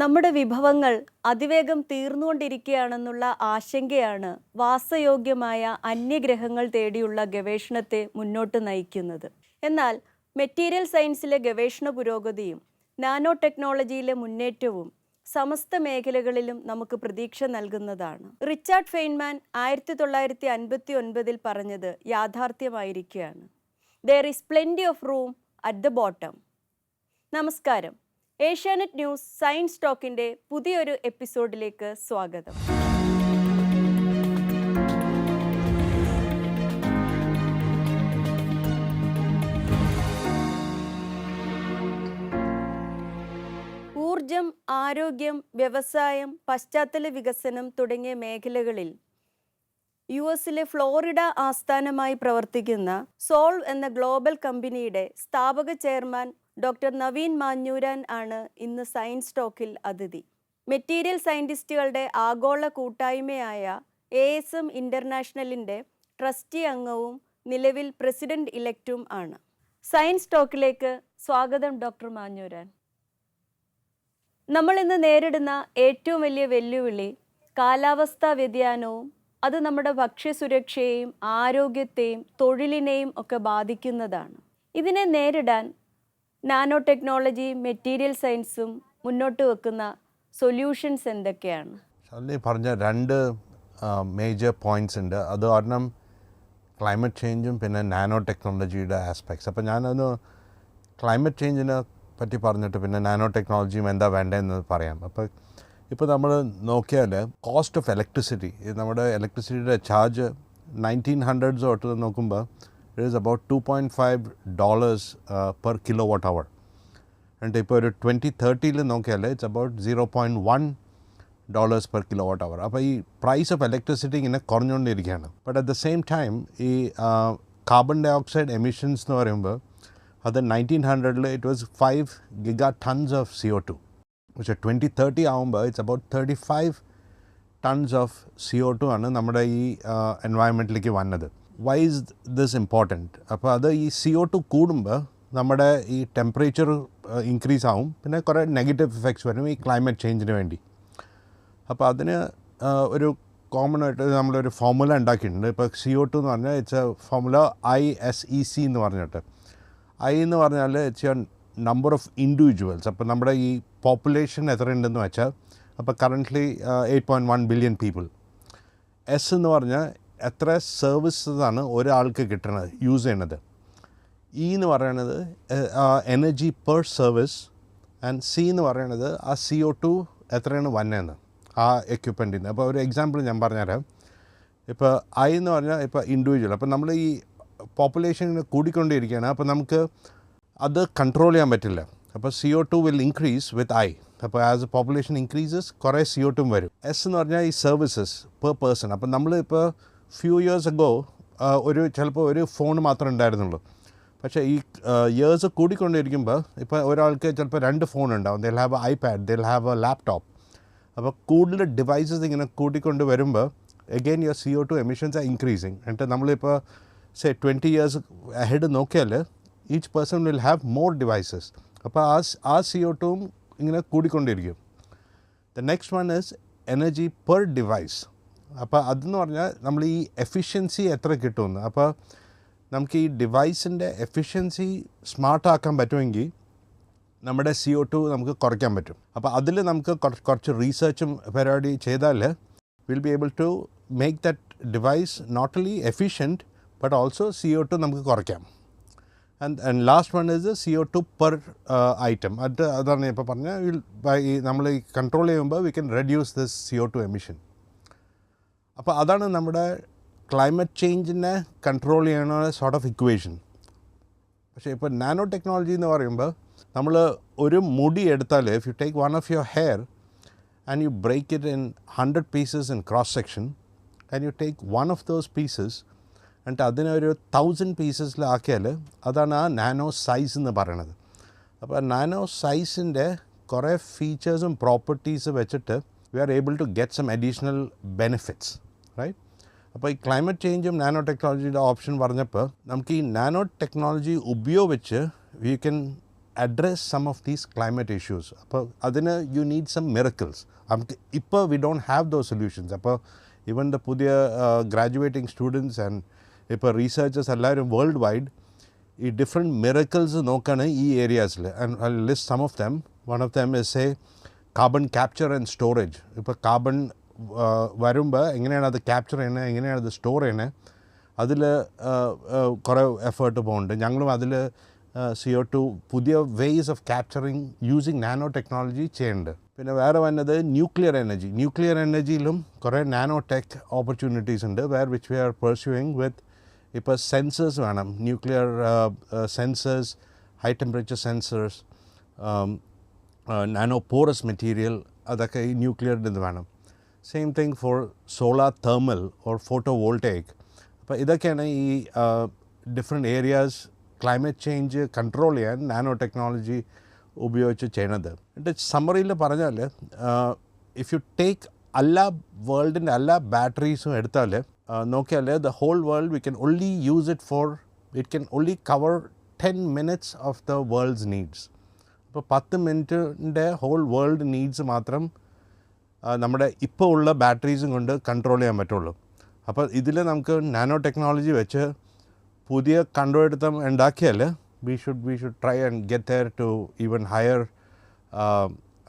നമ്മുടെ വിഭവങ്ങൾ അതിവേഗം തീർന്നുകൊണ്ടിരിക്കുകയാണെന്നുള്ള ആശങ്കയാണ് വാസയോഗ്യമായ അന്യഗ്രഹങ്ങൾ തേടിയുള്ള ഗവേഷണത്തെ മുന്നോട്ട് നയിക്കുന്നത്. എന്നാൽ മെറ്റീരിയൽ സയൻസിലെ ഗവേഷണ പുരോഗതിയും നാനോ ടെക്നോളജിയിലെ മുന്നേറ്റവും സമസ്ത മേഖലകളിലും നമുക്ക് പ്രതീക്ഷ നൽകുന്നതാണ്. റിച്ചാർഡ് ഫെയ്ൻമാൻ 1959 പറഞ്ഞത് യാഥാർത്ഥ്യമായിരിക്കുകയാണ്. There is plenty of room at the bottom. നമസ്കാരം. ഏഷ്യാനെറ്റ് ന്യൂസ് സയൻസ് ടോക്കിൻ്റെ പുതിയൊരു എപ്പിസോഡിലേക്ക് സ്വാഗതം. ഊർജം, ആരോഗ്യം, വ്യവസായം, പശ്ചാത്തല വികസനം തുടങ്ങിയ മേഖലകളിൽ US ഫ്ലോറിഡ ആസ്ഥാനമായി പ്രവർത്തിക്കുന്ന സോൾവ് എന്ന ഗ്ലോബൽ കമ്പനിയുടെ സ്ഥാപക ചെയർമാൻ ഡോക്ടർ നവീൻ മാഞ്ഞൂരാൻ ആണ് ഇന്ന് സയൻസ് ടോക്കിൽ അതിഥി. മെറ്റീരിയൽ സയൻറ്റിസ്റ്റുകളുടെ ആഗോള കൂട്ടായ്മയായ ASM ഇൻ്റർനാഷണലിൻ്റെ ട്രസ്റ്റി അംഗവും നിലവിൽ പ്രസിഡന്റ് ഇലക്റ്റും ആണ്. സയൻസ് ടോക്കിലേക്ക് സ്വാഗതം ഡോക്ടർ മാഞ്ഞൂരാൻ. നമ്മൾ ഇന്ന് നേരിടുന്ന ഏറ്റവും വലിയ വെല്ലുവിളി കാലാവസ്ഥാ വ്യതിയാനവും അത് നമ്മുടെ ഭക്ഷ്യസുരക്ഷയെയും ആരോഗ്യത്തെയും തൊഴിലിനെയും ഒക്കെ ബാധിക്കുന്നതാണ്. ഇതിനെ നേരിടാൻ നാനോ ടെക്നോളജിയും മെറ്റീരിയൽ സയൻസും മുന്നോട്ട് വെക്കുന്ന സൊല്യൂഷൻസ് എന്തൊക്കെയാണ്? പറഞ്ഞ രണ്ട് മേജർ പോയിൻറ്റ്സ് ഉണ്ട്. അത് ഒരെണ്ണം ക്ലൈമറ്റ് ചേഞ്ചും പിന്നെ നാനോ ടെക്നോളജിയുടെ ആസ്പെക്ട്സ്. അപ്പോൾ ഞാനൊന്ന് ക്ലൈമറ്റ് ചേഞ്ചിനെ പറ്റി പറഞ്ഞിട്ട് പിന്നെ നാനോ ടെക്നോളജിയും എന്താ വേണ്ടതെന്ന് പറയാം. ഇപ്പോൾ നമ്മൾ നോക്കിയാൽ കോസ്റ്റ് ഓഫ് ഇലക്ട്രിസിറ്റി, നമ്മുടെ ഇലക്ട്രിസിറ്റിയുടെ ചാർജ് 1900s തൊട്ട് നോക്കുമ്പോൾ it is about $2.5 per kilowatt hour. എന്നിട്ട് ഇപ്പോൾ ഒരു 2030 നോക്കിയാൽ it's about $0.1 per kilowatt hour. അപ്പോൾ ഈ പ്രൈസ് ഓഫ് ഇലക്ട്രിസിറ്റി ഇങ്ങനെ കുറഞ്ഞുകൊണ്ടിരിക്കുകയാണ്. But at the same time ഈ കാർബൺ ഡൈ ഓക്സൈഡ് എമിഷൻസ് എന്ന് പറയുമ്പോൾ അത് 1900 it was 5 gigatons of CO2. പക്ഷേ 2030 ആകുമ്പോൾ it's about 35 tons of CO2 ആണ് നമ്മുടെ ഈ എൻവയൺമെൻറ്റിലേക്ക് വന്നത്. Why is this important? അപ്പോൾ അത് ഈ CO2 കൂടുമ്പോൾ നമ്മുടെ ഈ ടെമ്പറേച്ചർ ഇൻക്രീസ് ആവും, പിന്നെ കുറേ നെഗറ്റീവ് ഇഫക്ട്സ് വരും ഈ ക്ലൈമറ്റ് ചേഞ്ചിന് വേണ്ടി. അപ്പോൾ അതിന് ഒരു കോമൺ ആയിട്ട് നമ്മളൊരു ഫോർമുല ഉണ്ടാക്കിയിട്ടുണ്ട്. ഇപ്പോൾ CO2 എന്ന് പറഞ്ഞാൽ ഇറ്റ്സ് എ ഫോർമുല ISEC എന്ന് പറഞ്ഞിട്ട്. I എന്ന് പറഞ്ഞാൽ it's your number of individuals. അപ്പോൾ നമ്മുടെ ഈ പോപ്പുലേഷൻ എത്ര ഉണ്ടെന്ന് വെച്ചാൽ അപ്പോൾ കറൻ്റ്ലി 8.1 billion പീപ്പിൾ. S എന്ന് പറഞ്ഞാൽ എത്ര സർവീസസാണ് ഒരാൾക്ക് കിട്ടുന്നത്, യൂസ് ചെയ്യണത്. E എന്ന് പറയുന്നത് energy per service. And C എന്ന് പറയുന്നത് ആ CO2 എത്രയാണ് വന്നതെന്ന് ആ എക്യുപ്മെൻറ്റിന്. അപ്പോൾ ഒരു എക്സാമ്പിൾ ഞാൻ പറഞ്ഞുതരാം. ഇപ്പോൾ I എന്ന് പറഞ്ഞാൽ ഇപ്പോൾ ഇൻഡിവിജ്വൽ. അപ്പോൾ നമ്മൾ ഈ പോപ്പുലേഷൻ കൂടിക്കൊണ്ടിരിക്കുകയാണ്. അപ്പോൾ നമുക്ക് അത് കൺട്രോൾ ചെയ്യാൻ പറ്റില്ല. അപ്പോൾ CO2 will increase with I. അപ്പോൾ ആസ് എ പോപ്പുലേഷൻ ഇൻക്രീസസ് കുറേ CO2 വരും. S എന്ന് പറഞ്ഞാൽ ഈ സർവീസസ് പെർ പേഴ്സൺ. അപ്പോൾ നമ്മൾ ഇപ്പോൾ ഫ്യൂ ഇയേഴ്സ് അഗോ ചിലപ്പോൾ ഒരു ഫോൺ മാത്രമേ ഉണ്ടായിരുന്നുള്ളൂ. പക്ഷേ ഈ ഇയേഴ്സ് കൂടിക്കൊണ്ടിരിക്കുമ്പോൾ ഇപ്പോൾ ഒരാൾക്ക് ചിലപ്പോൾ 2 ഫോൺ ഉണ്ടാവും. They'll have a iPad, they'll have a laptop. അപ്പോൾ കൂടുതൽ ഡിവൈസസ് ഇങ്ങനെ കൂട്ടിക്കൊണ്ട് വരുമ്പോൾ again your CO2 emissions are increasing. എന്നിട്ട് നമ്മളിപ്പോൾ 20 years ahead നോക്കിയാൽ each person will have more devices. അപ്പോൾ ആ CO2 ഇങ്ങനെ കൂടിക്കൊണ്ടിരിക്കും. The next one is energy per device. അപ്പോൾ അതെന്ന് പറഞ്ഞാൽ നമ്മൾ ഈ എഫിഷ്യൻസി എത്ര കിട്ടുമെന്ന്. അപ്പോൾ നമുക്ക് ഈ ഡിവൈസിൻ്റെ എഫിഷ്യൻസി സ്മാർട്ടാക്കാൻ പറ്റുമെങ്കിൽ നമ്മുടെ CO2 നമുക്ക് കുറയ്ക്കാൻ പറ്റും. അപ്പോൾ അതിൽ നമുക്ക് കുറച്ച് റീസർച്ചും പരിപാടി ചെയ്താൽ will be able to make that device not only efficient but also CO2 നമുക്ക് കുറയ്ക്കാം. And last one is CO2 per item. അതാണ് ഇപ്പോൾ പറഞ്ഞാൽ നമ്മൾ ഈ കൺട്രോൾ ചെയ്യുമ്പോൾ we can reduce this CO2 emission. അപ്പോൾ അതാണ് നമ്മുടെ ക്ലൈമറ്റ് ചേഞ്ചിനെ കൺട്രോൾ ചെയ്യണ സോർട്ട് ഓഫ് ഇക്വേഷൻ. പക്ഷേ ഇപ്പോൾ നാനോ ടെക്നോളജി എന്ന് പറയുമ്പോൾ നമ്മൾ ഒരു മുടി എടുത്താൽ if you take one of your hair and you break it in 100 pieces in cross section and you take one of those pieces എന്നിട്ട് അതിനെ ഒരു 1000 പീസസിലാക്കിയാൽ അതാണ് ആ നാനോ സൈസ് എന്ന് പറയണത്. അപ്പോൾ നാനോ സൈസിൻ്റെ കുറേ ഫീച്ചേഴ്സും പ്രോപ്പർട്ടീസ് വെച്ചിട്ട് we are able to get some additional benefits, right? അപ്പോൾ ഈ ക്ലൈമറ്റ് ചേഞ്ചും നാനോ ടെക്നോളജിയുടെ ഓപ്ഷൻ പറഞ്ഞപ്പോൾ നമുക്ക് ഈ നാനോ ടെക്നോളജി ഉപയോഗിച്ച് we can address some of these climate issues. അപ്പോൾ അതിന് you need some miracles. നമുക്ക് ഇപ്പോൾ we don't have those solutions. അപ്പോൾ even the പുതിയ graduating students and ഇപ്പോൾ researchers എല്ലാവരും വേൾഡ് വൈഡ് ഈ ഡിഫറെൻറ്റ് മിറക്കിൾസ് നോക്കുകയാണ് ഈ ഏരിയാസിൽ. And I list some of them. One of them is a carbon capture and storage. ഇപ്പോൾ കാർബൺ വരുമ്പോൾ എങ്ങനെയാണ് അത് ക്യാപ്ചർ ചെയ്യുന്നത്, എങ്ങനെയാണ് അത് സ്റ്റോർ ചെയ്യുന്നത്, അതിൽ കുറേ എഫേർട്ട് പോകുന്നുണ്ട്. ഞങ്ങളും അതിൽ CO2 പുതിയ ways of capturing using nano technology ചെയ്യുന്നുണ്ട്. പിന്നെ വേറെ വന്നത് ന്യൂക്ലിയർ എനർജി. ന്യൂക്ലിയർ എനർജിയിലും കുറേ നാനോ ടെക് ഓപ്പർച്യൂണിറ്റീസ് ഉണ്ട് which we are pursuing with. ഇപ്പോൾ സെൻസേഴ്സ് വേണം, nuclear sensors, high temperature sensors, nano porous material, അതൊക്കെ ഈ ന്യൂക്ലിയറിൻ്റെ ഇത് വേണം. Same thing for solar thermal or photovoltaic. അപ്പോൾ ഇതൊക്കെയാണ് ഈ different areas climate change control ചെയ്യാൻ നാനോ ടെക്നോളജി ഉപയോഗിച്ച് ചെയ്യണത്. എന്നിട്ട് സമ്മറിയിൽ പറഞ്ഞാൽ ഇഫ് യു ടേക്ക് എല്ലാ വേൾഡിൻ്റെ എല്ലാ ബാറ്ററീസും എടുത്താൽ നോക്കിയാൽ the whole world we can only use it for it can only cover 10 minutes of the world's needs. അപ്പോൾ 10 മിനിറ്റിൻ്റെ ഹോൾ വേൾഡ് നീഡ്സ് മാത്രം നമ്മുടെ ഇപ്പോൾ ഉള്ള ബാറ്ററീസും കൊണ്ട് കൺട്രോൾ ചെയ്യാൻ പറ്റുള്ളൂ. അപ്പോൾ ഇതിൽ നമുക്ക് നാനോ ടെക്നോളജി വെച്ച് പുതിയ കണ്ടുപിടുത്തം ഉണ്ടാക്കിയാൽ we should try and get there to even higher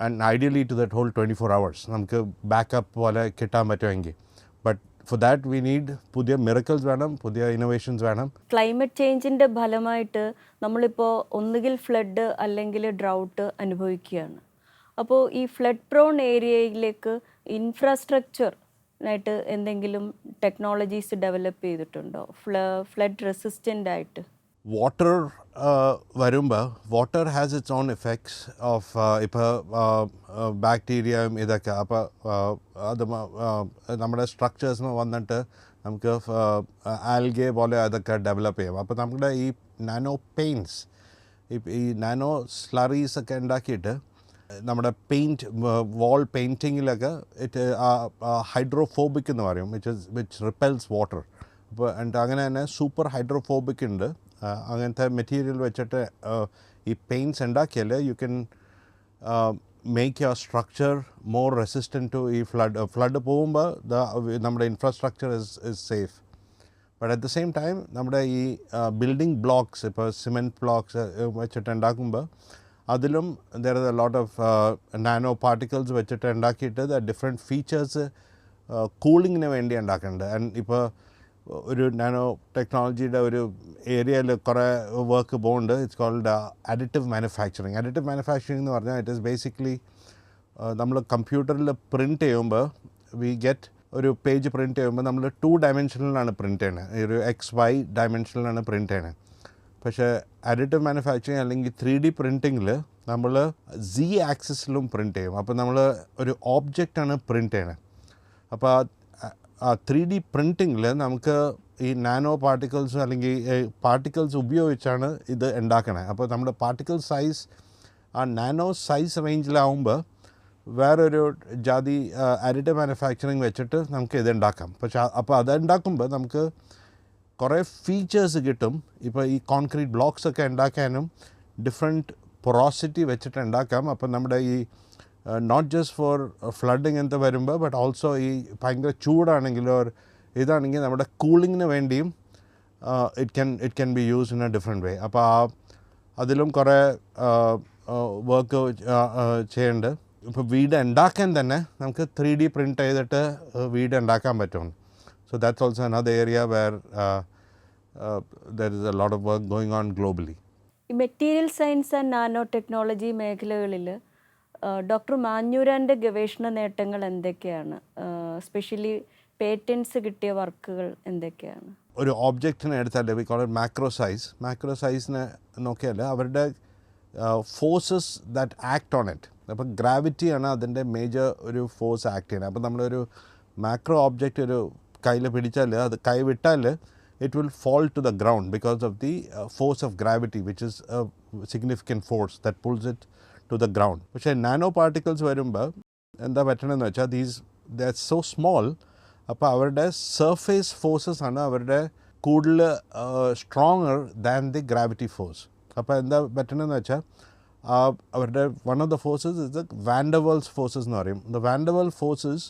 and ideally to that whole 24 hours നമുക്ക് ബാക്കപ്പ് പോലെ കിട്ടാൻ പറ്റുമെങ്കിൽ. But for that we need പുതിയ മിറക്കിൾസ് വേണം, പുതിയ ഇന്നോവേഷൻസ് വേണം. ക്ലൈമറ്റ് ചേഞ്ചിൻ്റെ ഫലമായിട്ട് നമ്മളിപ്പോൾ ഒന്നുകിൽ ഫ്ലഡ് അല്ലെങ്കിൽ ഡ്രൗട്ട് അനുഭവിക്കുകയാണ്. അപ്പോൾ ഈ ഫ്ലഡ് പ്രോൺ ഏരിയയിലേക്ക് ഇൻഫ്രാസ്ട്രക്ചറിനായിട്ട് എന്തെങ്കിലും ടെക്നോളജീസ് ഡെവലപ്പ് ചെയ്തിട്ടുണ്ടോ ഫ്ലഡ് റെസിസ്റ്റൻ്റ് ആയിട്ട്? വാട്ടർ വരുമ്പോൾ water has it's on effects of ഇപ്പോൾ ബാക്ടീരിയയും ഇതൊക്കെ. അപ്പോൾ അത് നമ്മുടെ സ്ട്രക്ചേഴ്സിന് വന്നിട്ട് നമുക്ക് ആൽഗെ പോലെ അതൊക്കെ ഡെവലപ്പ് ചെയ്യാം. അപ്പോൾ നമ്മുടെ ഈ നാനോ പെയിൻറ്റ്സ്, ഈ നാനോ സ്ലറീസൊക്കെ ഉണ്ടാക്കിയിട്ട് നമ്മുടെ പെയിൻറ്റ് വാൾ പെയിൻറ്റിങ്ങിലൊക്കെ ഹൈഡ്രോഫോബിക് എന്ന് പറയും, വിച്ച് റിപ്പൽസ് വാട്ടർ. അപ്പോൾ അങ്ങനെ തന്നെ സൂപ്പർ ഹൈഡ്രോഫോബിക് ഉണ്ട്. അങ്ങനത്തെ മെറ്റീരിയൽ വെച്ചിട്ട് ഈ പെയിൻറ്റ്സ് ഉണ്ടാക്കിയാൽ you can make your structure more resistant to ഈ ഫ്ലഡ് പോകുമ്പോൾ നമ്മുടെ infrastructure is safe. But at the same time നമ്മുടെ ഈ ബിൽഡിംഗ് ബ്ലോക്സ്, ഇപ്പോൾ സിമെൻറ്റ് ബ്ലോക്സ് വെച്ചിട്ട് ഉണ്ടാക്കുമ്പോൾ അതിലും there is a lot of nano particles വെച്ചിട്ട് ഉണ്ടാക്കിയിട്ട് ഡിഫറെൻറ്റ് ഫീച്ചേഴ്സ് കൂളിങ്ങിന് വേണ്ടി ഉണ്ടാക്കുന്നുണ്ട്. ആൻഡ് ഇപ്പോൾ ഒരു നാനോ ടെക്നോളജിയുടെ ഒരു ഏരിയയിൽ കുറേ വർക്ക് പോകുന്നുണ്ട്. It's called additive manufacturing. Additive manufacturing എന്ന് പറഞ്ഞാൽ ഇറ്റ് ഈസ് ബേസിക്കലി നമ്മൾ കമ്പ്യൂട്ടറിൽ പ്രിൻറ്റ് ചെയ്യുമ്പോൾ വി ഗെറ്റ് ഒരു പേജ് പ്രിൻറ്റ് ചെയ്യുമ്പോൾ നമ്മൾ 2 dimensionലാണ് പ്രിൻറ്റ് ചെയ്യണത്, ഒരു XY ഡയമെൻഷനിലാണ് പ്രിൻറ്റ് ചെയ്യണത്. പക്ഷേ അഡിറ്റീവ് മാനുഫാക്ചറിങ് അല്ലെങ്കിൽ 3D പ്രിൻറ്റിങ്ങിൽ നമ്മൾ Z ആക്സിസിലും പ്രിൻറ്റ് ചെയ്യും. അപ്പോൾ നമ്മൾ ഒരു ഓബ്ജക്റ്റാണ് പ്രിൻറ്റ് ചെയ്യണത്. അപ്പോൾ 3D പ്രിൻറ്റിങ്ങിൽ നമുക്ക് ഈ നാനോ പാർട്ടിക്കിൾസ് അല്ലെങ്കിൽ പാർട്ടിക്കിൾസ് ഉപയോഗിച്ചാണ് ഇത് ഉണ്ടാക്കണത്. അപ്പോൾ നമ്മുടെ പാർട്ടിക്കിൾ സൈസ് ആ നാനോ സൈസ് റേഞ്ചിലാവുമ്പോൾ വേറൊരു ജാതി അഡിറ്റീവ് മാനുഫാക്ചറിങ് വെച്ചിട്ട് നമുക്ക് ഇത് ഉണ്ടാക്കാം. പക്ഷേ അപ്പോൾ അതുണ്ടാക്കുമ്പോൾ നമുക്ക് കുറേ ഫീച്ചേഴ്സ് കിട്ടും. ഇപ്പോൾ ഈ കോൺക്രീറ്റ് ബ്ലോക്സ് ഒക്കെ ഉണ്ടാക്കാനും ഡിഫറെൻറ്റ് പൊറോസിറ്റി വെച്ചിട്ട് ഉണ്ടാക്കാം. അപ്പോൾ നമ്മുടെ ഈ നോട്ട് ജസ്റ്റ് ഫോർ ഫ്ലഡിങ് എന്ത് വരുമ്പോൾ ബട്ട് ഓൾസോ ഈ ഭയങ്കര ചൂടാണെങ്കിലോ ഇതാണെങ്കിൽ നമ്മുടെ കൂളിങ്ങിന് വേണ്ടിയും it can be use in A different വേ. അപ്പോൾ അതിലും കുറേ വർക്ക് ചെയ്യുന്നുണ്ട്. ഇപ്പോൾ വീട് ഉണ്ടാക്കാൻ തന്നെ നമുക്ക് 3D പ്രിൻറ്റ് ചെയ്തിട്ട് വീട് ഉണ്ടാക്കാൻ പറ്റും. So that's also another area where there is a lot of work going on globally. ഈ material science and nano technology മേഖലകളിൽ ഡോക്ടർ മാഞ്ഞൂരാൻ്റെ ഗവേഷണ നേട്ടങ്ങൾ എന്തൊക്കെയാണ്? സ്പെഷ്യലി പേറ്റൻറ്റ്സ് കിട്ടിയ വർക്കുകൾ എന്തൊക്കെയാണ്? ഒരു ഓബ്ജക്റ്റിനെ എടുത്താൽ വി കോൾ ഇറ്റ് മാക്രോ സൈസിനെ നോക്കിയാൽ അവരുടെ forces that act on it. അപ്പോൾ ഗ്രാവിറ്റിയാണ് അതിൻ്റെ മേജർ ഒരു ഫോഴ്സ് ആക്ട് ചെയ്യുന്നത്. അപ്പോൾ നമ്മളൊരു മാക്രോ ഓബ്ജക്റ്റ് ഒരു കയ്യിൽ പിടിച്ചാൽ അത് കൈ വിട്ടാൽ it will fall to the ground because of the force of gravity, which is a significant force that pulls it to the ground. പക്ഷേ നാനോ പാർട്ടിക്കിൾസ് വരുമ്പോൾ എന്താ പറ്റണമെന്ന് വെച്ചാൽ they are so small, അപ്പോൾ അവരുടെ സർഫേസ് ഫോഴ്സസ് ആണ് അവരുടെ കൂടുതൽ stronger than the gravity force. അപ്പോൾ എന്താ പറ്റണമെന്ന് വെച്ചാൽ one of the forces is the Van der Waals forces എന്ന് പറയും. The Van der Waals forces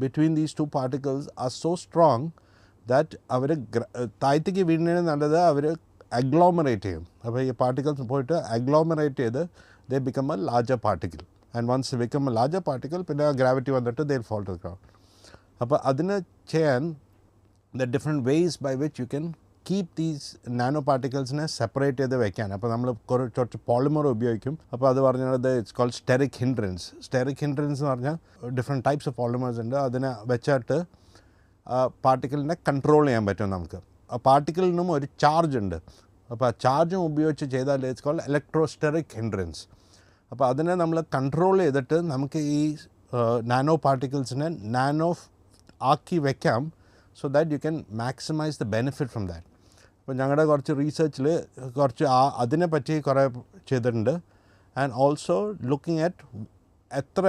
between these two particles are so strong that അവർ താഴത്തേക്ക് വീഴുന്നതിന് നല്ലത് അവർ അഗ്ലോമറേറ്റ് ചെയ്യും. അപ്പോൾ ഈ പാർട്ടിക്കിൾസ് പോയിട്ട് അഗ്ലോമറേറ്റ് ചെയ്ത് they become a larger particle, and once they become a larger particle പിന്നെ ഗ്രാവിറ്റി വന്നിട്ട് they will fall to the ground. അപ്പോൾ അതിന് ചെയ്യാൻ the different ways by which you can keep these nano particlesനെ സെപ്പറേറ്റ് ചെയ്ത് വെക്കാൻ. അപ്പോൾ നമ്മൾ കുറച്ച് പോളിമർ ഉപയോഗിക്കും. അപ്പോൾ അത് പറഞ്ഞത് it's called steric hindrance. Steric hindrance എന്ന് പറഞ്ഞാൽ ഡിഫറെൻറ്റ് ടൈപ്സ് ഓഫ് പോളിമേഴ്സ് ഉണ്ട്. അതിനെ വെച്ചിട്ട് പാർട്ടിക്കിളിനെ കൺട്രോൾ ചെയ്യാൻ പറ്റും നമുക്ക്. ആ പാർട്ടിക്കിളിനും ഒരു ചാർജ് ഉണ്ട്. അപ്പോൾ ആ ചാർജും ഉപയോഗിച്ച് ചെയ്താൽ ഇറ്റ്സ് കോൾഡ് ഇലക്ട്രോസ്റ്റെറിക് ഹിൻഡ്രൻസ്. അപ്പോൾ അതിനെ നമ്മൾ കൺട്രോൾ ചെയ്തിട്ട് നമുക്ക് ഈ നാനോ പാർട്ടിക്കിൾസിനെ നാനോ ആക്കി വെക്കാം, so that you can maximize the benefit from that. അപ്പോൾ ഞങ്ങളുടെ കുറച്ച് റീസെർച്ചിൽ കുറച്ച് അതിനെപ്പറ്റി കുറേ ചെയ്തിട്ടുണ്ട്. ആൻഡ് ഓൾസോ ലുക്കിംഗ് അറ്റ് എത്ര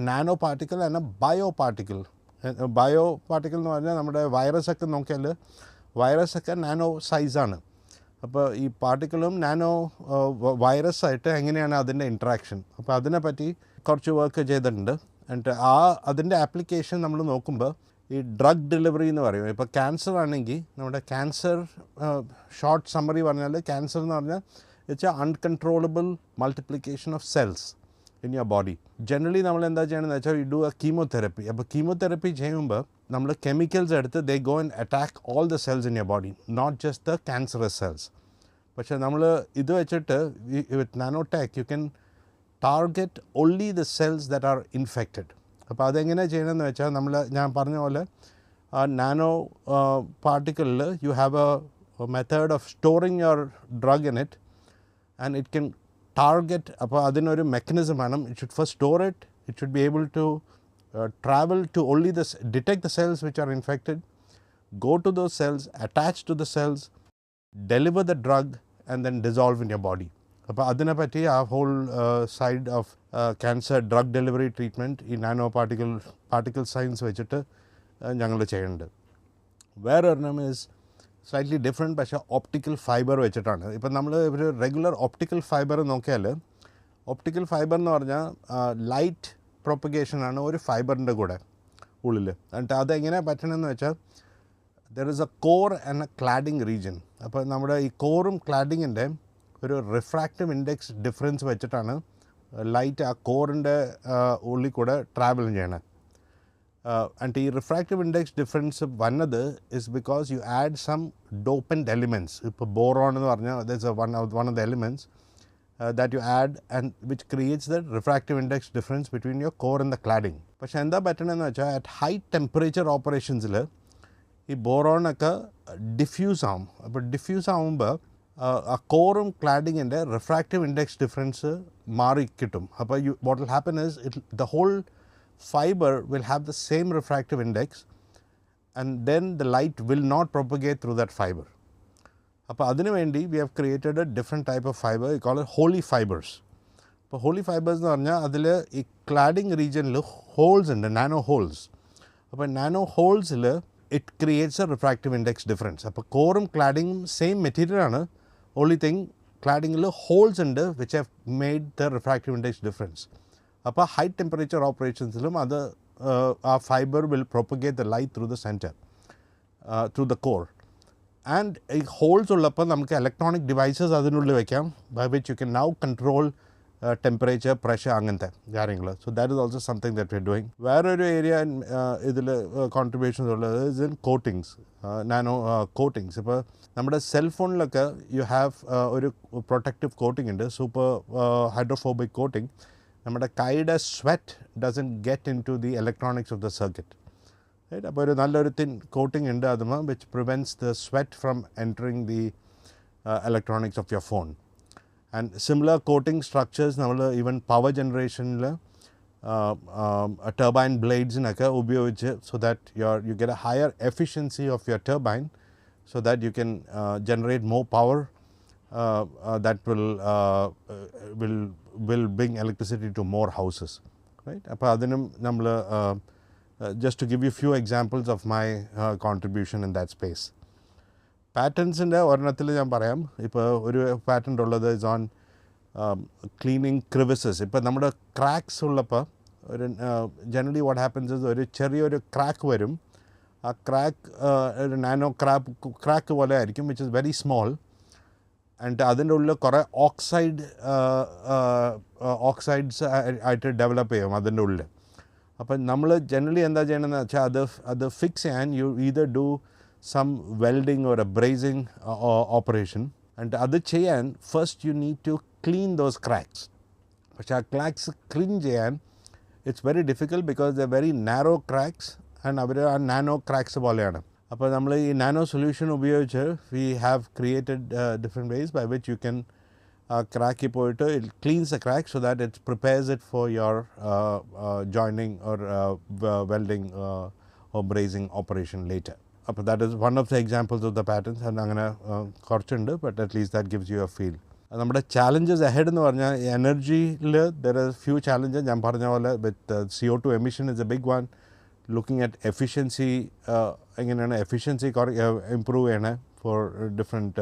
nano particle and bio particle. Bio particle എന്ന് പറഞ്ഞാൽ നമ്മുടെ വൈറസൊക്കെ നോക്കിയാൽ വൈറസൊക്കെ നാനോ സൈസാണ്. അപ്പോൾ ഈ പാർട്ടിക്കിളും നാനോ വൈറസായിട്ട് എങ്ങനെയാണ് അതിൻ്റെ ഇൻട്രാക്ഷൻ, അപ്പോൾ അതിനെപ്പറ്റി കുറച്ച് വർക്ക് ചെയ്തിട്ടുണ്ട്. എന്നിട്ട് അതിൻ്റെ ആപ്ലിക്കേഷൻ നമ്മൾ നോക്കുമ്പോൾ ഈ ഡ്രഗ് ഡെലിവറി എന്ന് പറയും. ഇപ്പോൾ ക്യാൻസർ ആണെങ്കിൽ നമ്മുടെ ക്യാൻസർ ഷോർട്ട് സമ്മറി പറഞ്ഞാൽ ക്യാൻസർ എന്ന് പറഞ്ഞാൽ it's a uncontrollable multiplication of cells in your body. Generally നമ്മൾ എന്താ ചെയ്യണമെന്ന് വെച്ചാൽ വി ഡു എ കീമോതെറപ്പി. അപ്പോൾ കീമോതെറപ്പി ചെയ്യുമ്പോൾ നമ്മൾ കെമിക്കൽസ് എടുത്ത് they go and attack all the cells in your body, not just the cancerous cells. പക്ഷേ നമ്മൾ ഇത് വെച്ചിട്ട് with nanotech you can target only the cells that are infected. അപ്പോൾ അതെങ്ങനെ ചെയ്യണമെന്ന് വെച്ചാൽ ഞാൻ പറഞ്ഞ പോലെ നാനോ പാർട്ടിക്കിളിൽ you have a method of storing your drug in it and it can target. അപ്പോൾ അതിനൊരു മെക്കാനിസം വേണം. It should first store it, it should be able to travel to only detect the cells which are infected, go to those cells, attach to the cells, deliver the drug and then dissolve in your body. അപ്പോൾ അതിനെപ്പറ്റി ആ hole side of cancer drug delivery treatment ഈ nano particle science വെച്ചിട്ട് ഞങ്ങൾ ചെയ്യുന്നുണ്ട്. വേറൊരെണ്ണം is slightly different, പക്ഷേ optical fibre വെച്ചിട്ടാണ്. ഇപ്പം നമ്മൾ ഒരു റെഗുലർ ഓപ്റ്റിക്കൽ ഫൈബർ നോക്കിയാൽ ഓപ്റ്റിക്കൽ ഫൈബർ എന്ന് പറഞ്ഞാൽ ലൈറ്റ് പ്രൊപ്പഗേഷനാണ് ഒരു ഫൈബറിൻ്റെ കൂടെ ഉള്ളിൽ. എന്നിട്ട് അതെങ്ങനെയാണ് പറ്റണമെന്ന് വെച്ചാൽ there is a core and a cladding region. അപ്പോൾ നമ്മുടെ ഈ കോറും ക്ലാഡിങ്ങിൻ്റെ ഒരു റിഫ്രാക്റ്റീവ് ഇൻഡെക്സ് ഡിഫറൻസ് വെച്ചിട്ടാണ് ലൈറ്റ് ആ കോറിൻ്റെ ഉള്ളിൽ കൂടെ ട്രാവൽ ചെയ്യണത്. ആൻഡ് ഈ റിഫ്രാക്റ്റീവ് ഇൻഡെക്സ് ഡിഫറൻസ് വന്നത് is because you add some dopant elements. ഇപ്പോൾ ബോറോൺ എന്ന് പറഞ്ഞാൽ that's one of the elements that you add and which creates the refractive index difference between your core and the cladding. പക്ഷേ എന്താ പറ്റണമെന്ന് വെച്ചാൽ at high temperature ഓപ്പറേഷൻസിൽ ഈ ബോറോണൊക്കെ diffuse ആവും. അപ്പോൾ ഡിഫ്യൂസ് ആവുമ്പോൾ ആ കോറും ക്ലാഡിങ്ങിൻ്റെ റിഫ്രാക്റ്റീവ് ഇൻഡെക്സ് ഡിഫറൻസ് മാറി കിട്ടും. അപ്പോൾ what will happen is the whole fiber will have the same refractive index and then the light will not propagate through that fiber. അപ്പോൾ അതിനു വേണ്ടി we have created a different type of fibre, ഈ call holey fibres. അപ്പോൾ holey fibres എന്ന് പറഞ്ഞാൽ അതിൽ ഈ cladding റീജിയനിൽ ഹോൾസ് ഉണ്ട്, നാനോ ഹോൾസ്. അപ്പോൾ നാനോ ഹോൾസിൽ it creates a refractive index difference. അപ്പോൾ കോറും ക്ലാഡിങ്ങും സെയിം മെറ്റീരിയലാണ്, ഓൺലി തിങ് ക്ലാഡിങ്ങിൽ ഹോൾസ് ഉണ്ട് which have made the refractive index difference. അപ്പോൾ ഹൈ ടെമ്പറേച്ചർ ഓപ്പറേഷൻസിലും അത് ആ fibre will propagate the light through the centre through the core. And ഈ ഹോൾസ് ഉള്ളപ്പോൾ നമുക്ക് ഇലക്ട്രോണിക് ഡിവൈസസ് അതിനുള്ളിൽ വയ്ക്കാം, by which you can now control temperature, pressure, അങ്ങനത്തെ കാര്യങ്ങൾ. So that is also something that we are doing. വേറൊരു area ഇതിൽ contributions ഉള്ളത് is in coatings, nano coatings. ഇപ്പോൾ നമ്മുടെ സെൽഫോണിലൊക്കെ യു ഹാവ് ഒരു പ്രൊട്ടക്റ്റീവ് കോട്ടിംഗ് ഉണ്ട്, സൂപ്പർ ഹൈഡ്രോഫോബിക് കോട്ടിംഗ്. നമ്മുടെ കൈയുടെ sweat doesn't get into the electronics of the circuit. Right? അപ്പോൾ ഒരു നല്ലൊരു തിൻ കോട്ടിംഗ് ഉണ്ട് അതുമ which prevents the sweat from entering the electronics of your phone. And similar coating structures നമ്മൾ even power ജനറേഷനിൽ turbine ബ്ലേഡ്സിനൊക്കെ ഉപയോഗിച്ച് so that you get a higher efficiency of your turbine so that you can generate more power that will bring electricity to more houses, right? അപ്പോൾ അതിനും നമ്മൾ just to give you a few examples of my contribution in that space. പാറ്റൻസിൻ്റെ ഒരെണ്ണത്തിൽ ഞാൻ പറയാം. ഇപ്പോൾ ഒരു patent ഉള്ളത് is on cleaning ക്രിവിസസ്. ഇപ്പോൾ നമ്മുടെ ക്രാക്സ് ഉള്ളപ്പോൾ ഒരു ജനറലി വാട്ട് ഹാപ്പൻസ് ഇസ് ഒരു ചെറിയൊരു ക്രാക്ക് വരും. ആ ക്രാക്ക് ഒരു നാനോ ക്രാക്ക് പോലെ ആയിരിക്കും, which is very small. And അതിൻ്റെ ഉള്ളിൽ കുറേ ഓക്സൈഡ്സ് ആയിട്ട് ഡെവലപ്പ് ചെയ്യും അതിൻ്റെ ഉള്ളിൽ. അപ്പം നമ്മൾ ജനറലി എന്താ ചെയ്യണമെന്ന് വെച്ചാൽ അത് ഫിക്സ് ചെയ്യാൻ you either do some welding or a brazing operation. And അത് ചെയ്യാൻ first you need to clean those cracks. പക്ഷേ ആ ക്രാക്സ് ക്ലീൻ ചെയ്യാൻ it's very difficult because the very narrow cracks and അവർ ആ നാനോ ക്രാക്സ് പോലെയാണ്. അപ്പോൾ നമ്മൾ ഈ നാനോ സൊല്യൂഷൻ ഉപയോഗിച്ച് we have created different ways by which you can crack പോയിട്ട് it cleans the crack so that it prepares it for your joining or welding or brazing operation later. അപ്പോൾ that is one of the examples of the patterns. and അങ്ങനെ കുറച്ചുണ്ട്, but at least that gives you a feel. നമ്മുടെ challenges ahead എന്ന് പറഞ്ഞാൽ എനർജിയിൽ there are few challenges. ഞാൻ പറഞ്ഞ പോലെ with CO2 emission is a big one. Looking at efficiency, എങ്ങനെയാണ് efficiency improve ചെയ്യണേ for different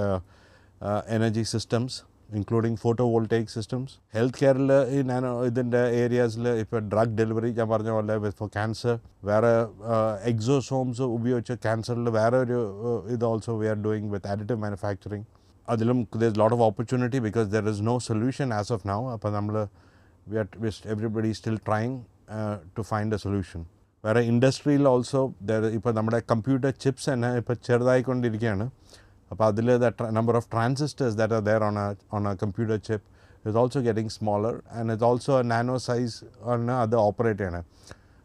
energy systems, including photovoltaic systems. Healthcare ഇതിൻ്റെ ഏരിയാസിൽ ഇപ്പോൾ ഡ്രഗ് ഡെലിവറി ഞാൻ പറഞ്ഞ പോലെ ഫോർ ക്യാൻസർ, വേറെ എക്സോസോംസ് ഉപയോഗിച്ച് ക്യാൻസറിൽ വേറെ ഒരു ഇത് also we are doing with additive manufacturing. അതിലും there is a lot of opportunity because there is no solution as of now. അപ്പോൾ നമ്മൾ everybody is still trying to find a solution. വേറെ ഇൻഡസ്ട്രിയിൽ ഓൾസോ ഇപ്പോൾ നമ്മുടെ കമ്പ്യൂട്ടർ ചിപ്സ് തന്നെ ഇപ്പോൾ ചെറുതായിക്കൊണ്ടിരിക്കുകയാണ്. അപ്പോൾ അതിൽ the number of transistors that are there on a computer chip is also getting smaller, and it's also a nano size ആണ് അത് ഓപ്പറേറ്റ് ചെയ്യണേ.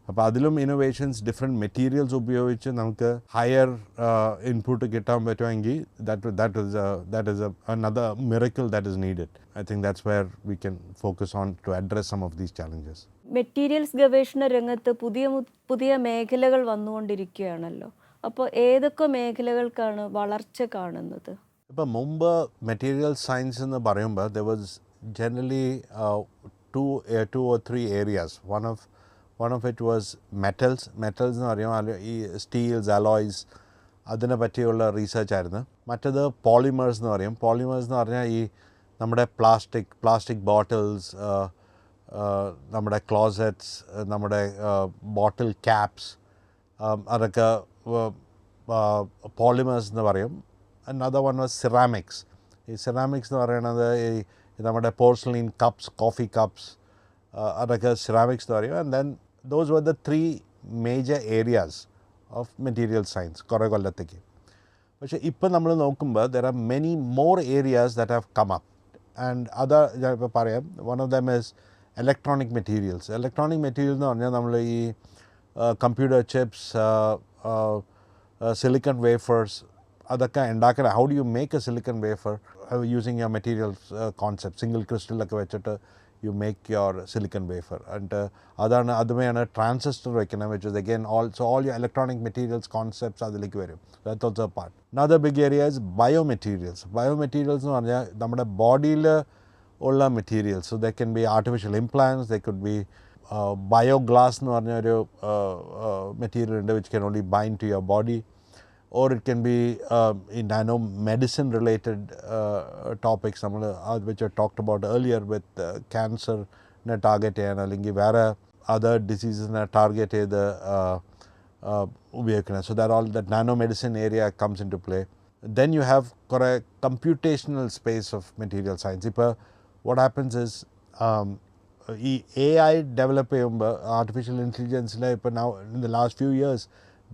അപ്പോൾ അതിലും ഇന്നോവേഷൻസ്, ഡിഫറെൻറ്റ് മെറ്റീരിയൽസ് ഉപയോഗിച്ച് നമുക്ക് ഹയർ ഇൻപുട്ട് കിട്ടാൻ പറ്റുമെങ്കിൽ that is another miracle that is needed. I think that's where we can focus on to address some of these challenges. Materials ഗവേഷണ രംഗത്ത് പുതിയ മേഖലകൾ വന്നുകൊണ്ടിരിക്കുകയാണല്ലോ. അപ്പോൾ ഏതൊക്കെ മേഖലകൾക്കാണ് വളർച്ച കാണുന്നത്? ഇപ്പോൾ മുമ്പ് മെറ്റീരിയൽ സയൻസ് എന്ന് പറയുമ്പോൾ there was generally two or three areas. One of it was metals എന്ന് പറയുമ്പോൾ ഈ സ്റ്റീൽസ്, അലോയ്സ്, അതിനെ പറ്റിയുള്ള റീസർച്ച് ആയിരുന്നു. മറ്റത് പോളിമേഴ്സ് എന്ന് പറയും. പോളിമേഴ്സ് എന്ന് പറഞ്ഞാൽ ഈ നമ്മുടെ പ്ലാസ്റ്റിക് ബോട്ടിൽസ്, നമ്മുടെ ക്ലോസറ്റ്സ്, നമ്മുടെ ബോട്ടിൽ ക്യാപ്സ്, അതൊക്കെ പോളിമേഴ്സ് എന്ന് പറയും. another one was ceramics. ഈ സെറാമിക്സ് എന്ന് പറയുന്നത് ഈ നമ്മുടെ പോർസലൈൻ കപ്സ്, കോഫി കപ്സ്, അതൊക്കെ സെറാമിക്സ് എന്ന് പറയും. And then those were the three major areas of material science കുറേ കൊല്ലത്തേക്ക്. പക്ഷേ ഇപ്പം നമ്മൾ നോക്കുമ്പോൾ there are many more areas that have come up. and other ഞാൻ ഇപ്പോൾ പറയാം, one of them is electronic materials. electronic materials എന്ന് പറഞ്ഞാൽ നമ്മൾ ഈ കമ്പ്യൂട്ടർ ചിപ്സ്, silicon wafers, അതൊക്കെ ഉണ്ടാക്കണം. How do you make a silicon wafer using your materials concept? Single ക്രിസ്റ്റലൊക്കെ വെച്ചിട്ട് you make your silicon wafer. And അതുമേയാണ് ട്രാൻസിസ്റ്റർ വെക്കണം, which is again all your electronic materials concepts അതിലേക്ക് വരും. That's also a part. Another big area is biomaterials. Biomaterials എന്ന് പറഞ്ഞാൽ നമ്മുടെ ബോഡിയിൽ ഉള്ള materials. So there can be artificial implants, there could be bioglass എന്ന് പറഞ്ഞ ഒരു മെറ്റീരിയൽ ഉണ്ട് which can only bind to your body, or it can be in nano medicine related topics which I talked about earlier with cancer target ചെയ്യാൻ അല്ലെങ്കിൽ വേറെ other diseases target ചെയ്ത് ഉപയോഗിക്കണം. So that nanomedicine area comes into play. Then you have computational space of material science. ഇപ്പോൾ what happens is ഈ AI develop ചെയ്യുമ്പോൾ artificial ഇൻ്റലിജൻസിൽ ഇപ്പോൾ now in the last few years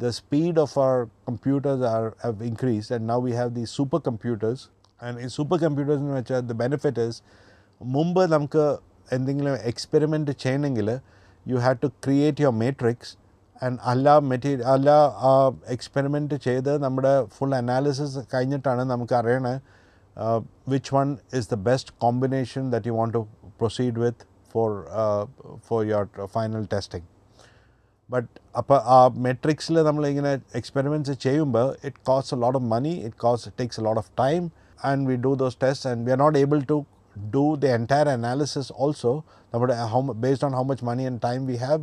the speed of our computers have increased, and now we have these supercomputers. And in supercomputers എന്ന് വെച്ചാൽ the benefit is മുമ്പ് നമുക്ക് എന്തെങ്കിലും experiment ചെയ്യണമെങ്കിൽ you had to create your matrix, and എല്ലാ experiment ചെയ്ത് നമ്മുടെ full analysis കഴിഞ്ഞിട്ടാണ് നമുക്ക് അറിയണേ which one is the best combination that you want to proceed with for your final testing. But അപ്പോൾ ആ മെട്രിക്സിൽ നമ്മളിങ്ങനെ എക്സ്പെരിമെൻറ്റ്സ് ചെയ്യുമ്പോൾ it costs a lot of money, it takes a lot of time, and we do those tests and we are not able to do the entire analysis also. Based on how much money and time we have,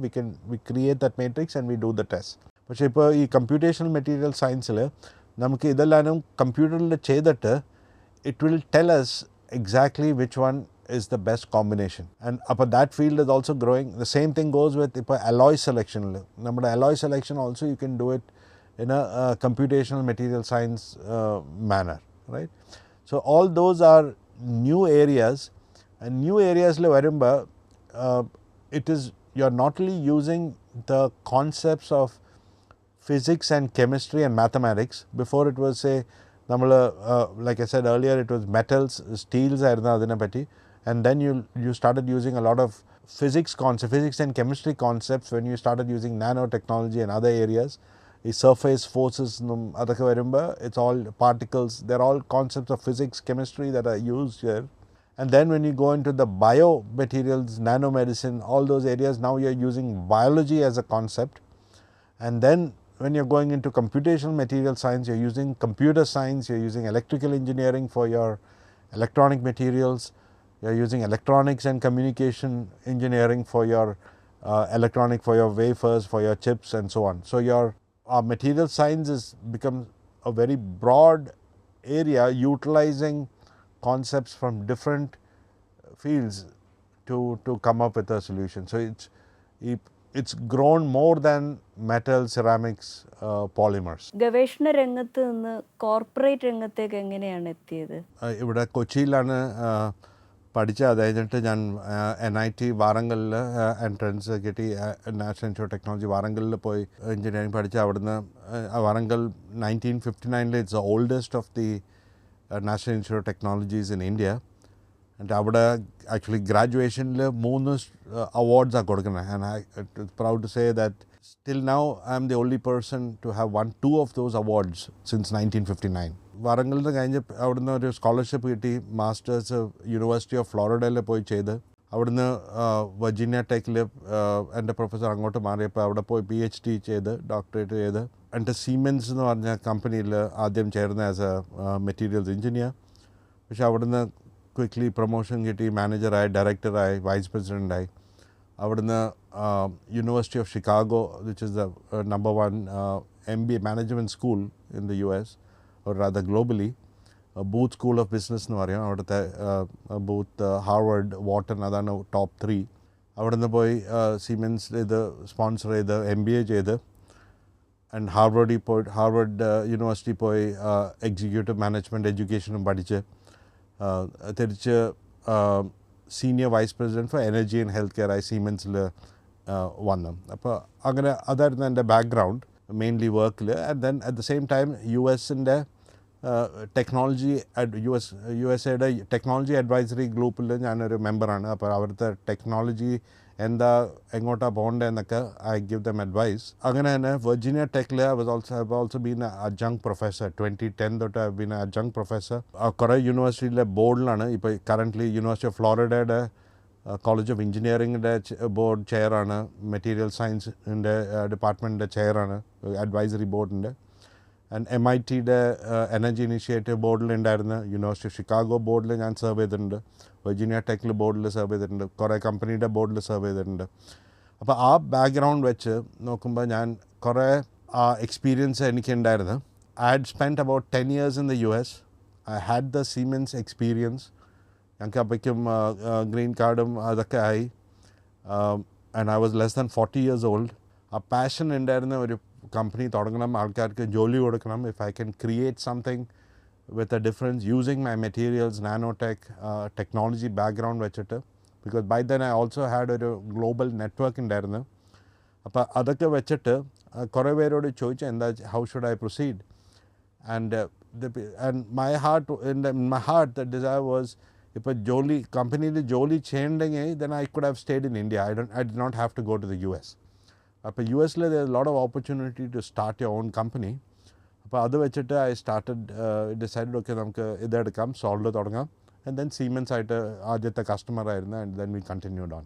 we create that matrix and we do the test. പക്ഷേ ഇപ്പോൾ ഈ computational material സയൻസിൽ നമുക്ക് ഇതെല്ലാം കമ്പ്യൂട്ടറിൽ ചെയ്തിട്ട് it will tell us exactly which one is the best combination. And upon that field is also growing. The same thing goes with alloy selection. Nammada alloy selection also you can do it in a computational material science manner, right? So all those are new areas, and new areas le varumba it is you're not only using the concepts of physics and chemistry and mathematics. Before it was say like I said earlier, it was metals, steels ആയിരുന്നു അതിനെപ്പറ്റി, and then you started using a lot of physics and chemistry concepts when you started using nanotechnology and other areas. The surface forces അതൊക്കെ വരുമ്പോൾ it's all particles, they're all concepts of physics, chemistry that are used here. And then when you go into the biomaterials, nanomedicine, all those areas, now you're using biology as a concept. And then when you're going into computational material science, you're using computer science, you're using electrical engineering for your electronic materials, you're using electronics and communication engineering for your electronic, for your wafers, for your chips and so on. So your material science has become a very broad area utilizing concepts from different fields to come up with a solution. So it's grown more than metal, ceramics, polymers. ഗവേഷണ രംഗത്ത് നിന്ന് corporate രംഗത്തേക്ക് എങ്ങനെയാണ് എത്തിയത്? ഇവിടെ കൊച്ചിയിലാണ് പഠിച്ചത്. അത് കഴിഞ്ഞിട്ട് ഞാൻ NIT വാറങ്കലിൽ എൻട്രൻസ് കിട്ടി. നാഷണൽ ഇൻസ്റ്റിറ്റ്യൂട്ട് ഓഫ് ടെക്നോളജി വാറങ്കലിൽ പോയി എഞ്ചിനീയറിംഗ് പഠിച്ച്. അവിടുന്ന് Warangal 1959 it's the oldest of the national institute of technologies in India. എന്നിട്ട് അവിടെ ആക്ച്വലി ഗ്രാജുവേഷനിൽ 3 അവാർഡ്സാണ് കൊടുക്കുന്നത്. And I proud to say that still now I am the only person to have won 2 of those awards since 1959. വാറങ്കലിൽ കഴിഞ്ഞ് അവിടുന്ന് ഒരു scholarship കിട്ടി. Masters university of ഫ്ലോറിഡയിൽ പോയി ചെയ്ത്. അവിടുന്ന് വെർജീനിയ ടെക്കിൽ എൻ്റെ പ്രൊഫസർ അങ്ങോട്ട് മാറിയപ്പോൾ അവിടെ പോയി PhD ചെയ്ത് ഡോക്ടറേറ്റ് ചെയ്ത്. എൻ്റെ സീമെൻസ് എന്ന് പറഞ്ഞ കമ്പനിയിൽ ആദ്യം ചേർന്ന് ആസ് എ മെറ്റീരിയൽസ് എഞ്ചിനീയർ. പക്ഷെ അവിടുന്ന് ക്വിക്ക്ലി പ്രൊമോഷൻ കിട്ടി, മാനേജറായി, ഡയറക്ടറായി, വൈസ് പ്രസിഡൻ്റായി. അവിടുന്ന് university of Chicago, which is the number 1 MBA management school in the US, or rather globally, booth school of business എന്ന് പറയും. അവിടുത്തെ ബൂത്ത്, ഹാർവർഡ്, വാട്ടൺ, അതാണ് ടോപ്പ് 3. അവിടുന്ന് പോയി സീമെൻസ് ഇത് സ്പോൺസർ ചെയ്ത് MBA ചെയ്ത്. ആൻഡ് ഹാർവർഡ് യൂണിവേഴ്സിറ്റി പോയി എക്സിക്യൂട്ടീവ് മാനേജ്മെൻറ്റ് എഡ്യൂക്കേഷനും പഠിച്ച് തിരിച്ച് senior vice president for energy and health care ആയി സീമെൻസിൽ വന്നു. അപ്പോൾ അങ്ങനെ അതായിരുന്നു എൻ്റെ ബാക്ക്ഗ്രൗണ്ട് മെയിൻലി വർക്കിൽ. And then at the same time US-ൻ്റെ ടെക്നോളജി USA-യുടെ ടെക്നോളജി അഡ്വൈസറി ഗ്രൂപ്പിൽ ഞാനൊരു മെമ്പറാണ്. അപ്പോൾ അവിടുത്തെ ടെക്നോളജി എന്താ, എങ്ങോട്ടാണ് പോകേണ്ടതെന്നൊക്കെ ഐ ഗിവ് ദം അഡ്വൈസ്. അങ്ങനെ തന്നെ വെർജീനിയ ടെക്കിൽ I have also been a adjunct professor. 2010 തൊട്ട് I have been a adjunct professor. കുറേ യൂണിവേഴ്സിറ്റിയിലെ ബോർഡിലാണ്. ഇപ്പോൾ കറൻ്റ്ലി യൂണിവേഴ്സിറ്റി ഓഫ് ഫ്ലോറിഡയുടെ കോളേജ് ഓഫ് എഞ്ചിനീയറിംഗിൻ്റെ ബോർഡ് ചെയറാണ്. മെറ്റീരിയൽ സയൻസിൻ്റെ ഡിപ്പാർട്ട്മെൻറ്റിൻ്റെ ചെയറാണ്, അഡ്വൈസറി ബോർഡിൻ്റെ. ആൻഡ് MITയുടെ എനർജി ഇനീഷ്യേറ്റീവ് ബോർഡിലുണ്ടായിരുന്നു. യൂണിവേഴ്സിറ്റി ഓഫ് ഷിക്കാഗോ ബോർഡിൽ ഞാൻ സെർവ് ചെയ്തിട്ടുണ്ട്. വെർജീനിയ ടെക്കിൽ ബോർഡിൽ സെർവ് ചെയ്തിട്ടുണ്ട്. കുറേ കമ്പനിയുടെ ബോർഡിൽ സെർവ് ചെയ്തിട്ടുണ്ട്. അപ്പോൾ ആ ബാക്ക്ഗ്രൗണ്ട് വെച്ച് നോക്കുമ്പോൾ ഞാൻ കുറേ എക്സ്പീരിയൻസ് എനിക്കുണ്ടായിരുന്നു. I had spent about 10 years in the US. I had the siemens experience. ഞങ്ങൾക്ക് അപ്പോഴേക്കും ഗ്രീൻ കാർഡും അതൊക്കെ ആയി. And I was less than 40 years old. ആ പാഷൻ ഉണ്ടായിരുന്ന ഒരു കമ്പനി തുടങ്ങണം, ആൾക്കാർക്ക് ജോലി കൊടുക്കണം. If I can create something with a difference using my materials, nanotech, technology background വെച്ചിട്ട്. Because by then I also had ഒരു global network ഉണ്ടായിരുന്നു. അപ്പോൾ അതൊക്കെ വെച്ചിട്ട് കുറേ പേരോട് ചോദിച്ചു എന്താ, how should I proceed? And my heart the desire was, ഇപ്പോൾ ജോലി കമ്പനിയിൽ ജോലി ചെയ്യണമെങ്കിൽ then I could have stayed in India. I did not have to go to the US. അപ്പോൾ US-ൽ there is a lot of opportunity to start your own company. അപ്പോൾ അത് വെച്ചിട്ട് I decide okay നമുക്ക് ഇതെടുക്കാം, സോൾവ് തുടങ്ങാം. And then Siemens ആയിട്ട് ആദ്യത്തെ കസ്റ്റമറായിരുന്നു. And then we continued on.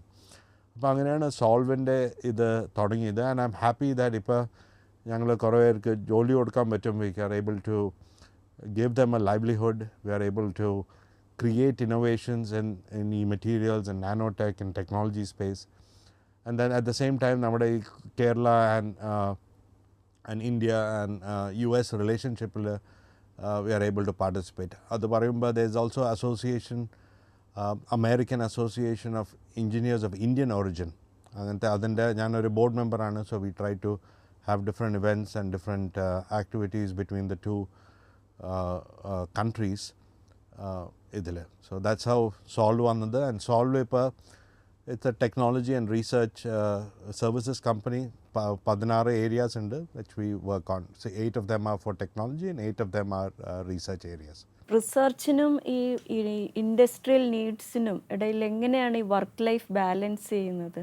അപ്പോൾ അങ്ങനെയാണ് സോൾവിൻ്റെ ഇത് തുടങ്ങിയത്. And I am happy that ഇപ്പോൾ ഞങ്ങൾ കുറേ പേർക്ക് ജോലി കൊടുക്കാൻ പറ്റും. We are able to give them a livelihood. We are able to create innovations in ഈ materials and nanotech and technology space. And then at the same time നമ്മുടെ ഈ Kerala and India and US relationship we are able to participate. അത് പറയുമ്പോൾ there is also association American Association of Engineers of Indian Origin. അങ്ങനത്തെ അതിൻ്റെ ഞാനൊരു board മെമ്പറാണ്. So we try to have different events and different activities between the two countries ഇതിൽ. So that's how solve വന്നത്. And solve ഇപ്പോൾ it's a technology and research services company. 16 areas ഉണ്ട് which we work on. So 8 of them are for technology and 8 of them are research areas. റിസർച്ചിനും ഈ industrial നീഡ്സിനും ഇടയിൽ എങ്ങനെയാണ് ഈ work life balance ചെയ്യുന്നത്?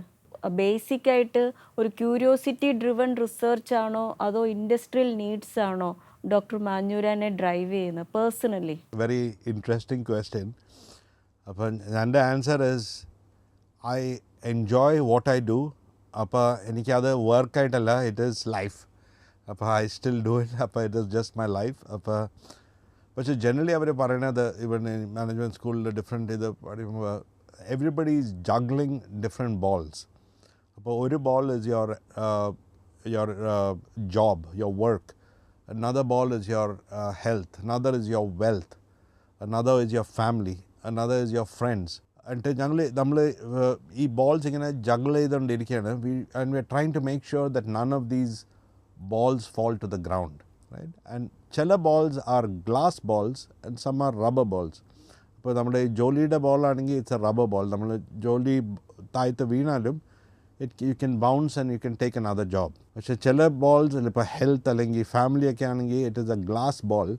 Basic ആയിട്ട് ഒരു curiosity driven research ആണോ അതോ ഇൻഡസ്ട്രിയൽ നീഡ്സ് ആണോ ഡോക്ടർ മാഞ്ഞൂരാനെ ഡ്രൈവ് ചെയ്യുന്നത് പേഴ്സണലി? Very interesting question. അപ്പം എൻ്റെ answer is I enjoy what I do. അപ്പോൾ എനിക്കത് വർക്കായിട്ടല്ല, ഇറ്റ് ഈസ് ലൈഫ്. അപ്പോൾ ഐ സ്റ്റിൽ ഡു ഇറ്റ്. അപ്പോൾ it is just my life. അപ്പോൾ പക്ഷേ ജനറലി അവർ പറയണത് ഇവൻ മാനേജ്മെൻറ്റ് സ്കൂളിൽ ഡിഫറെൻറ്റ് ഇത് പറയുമ്പോൾ everybody is juggling different balls. അപ്പോൾ ഒരു ball is your job, your work. Another ball is your health. Another is your wealth. Another is your family. Another is your friends. And നമ്മൾ ഈ balls ഇങ്ങനെ ജഗിൾ ചെയ്തുകൊണ്ടിരിക്കുകയാണ്. And we are trying to make sure that none of these balls fall to the ground, right? And ചില balls are glass balls and some are rubber balls. ഇപ്പോൾ നമ്മുടെ ജോലിയുടെ ball ആണെങ്കിൽ it's A rubber ball. നമ്മൾ ജോലി താഴത്ത് വീണാലും you can bounce and you can take another job. പക്ഷേ ചില ബോൾസ് ഇപ്പോൾ ഹെൽത്ത് അല്ലെങ്കിൽ ഫാമിലി ഒക്കെ ആണെങ്കിൽ it is a glass ball.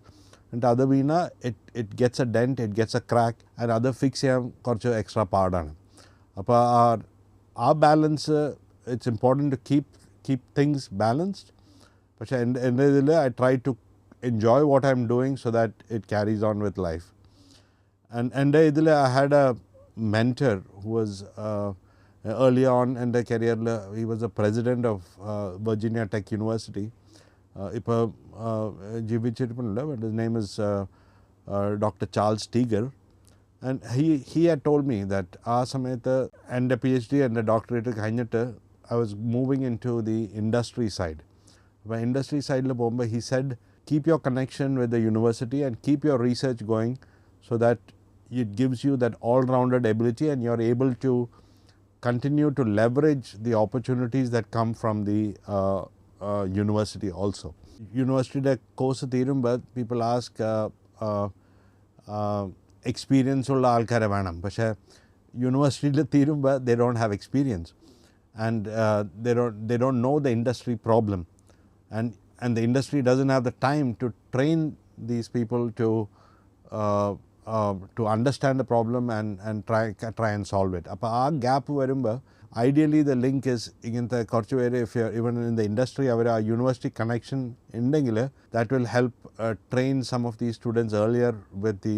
എന്നിട്ട് അത് വീണ it gets a dent, it gets a crack. And അത് ഫിക്സ് ചെയ്യാൻ കുറച്ച് എക്സ്ട്രാ പാടാണ്. അപ്പോൾ ആ balance it's important to keep things balanced. പക്ഷേ എൻ്റെ ഇതിൽ I try to enjoy what I am doing so that it carries on with life. And എൻ്റെ ഇതിൽ I had a mentor who was early on in the career. He was the president of Virginia Tech University. ഇപ്പോൾ ജീവിച്ചിരിപ്പുന്നില്ല, but his name is Dr. Charles Steger. And he had told me that ആ സമയത്ത് എൻ്റെ PhD എൻ്റെ doctorate കഴിഞ്ഞിട്ട് I was moving into the industry side. അപ്പോൾ industry സൈഡിൽ പോകുമ്പോൾ he said keep your connection with the university and keep your research going so that it gives you that all-rounded ability and you're able to continue to leverage the opportunities that come from the university also. University course തീരുമ്പോൾ people ask experience ഉള്ള ആൾക്കാരെ വേണം. പക്ഷേ യൂണിവേഴ്സിറ്റിയിൽ തീരുമ്പോൾ they don't have experience and they don't know the industry problem and the industry doesn't have the time to train these people to understand the problem and try and solve it. അപ്പോൾ ആ gap വരുമ്പോൾ ideally the link is ഇങ്ങനത്തെ കുറച്ച് പേര് if ഇവൻ in the industry അവർ ആ university connection ഉണ്ടെങ്കിൽ that will help train some of these students earlier with the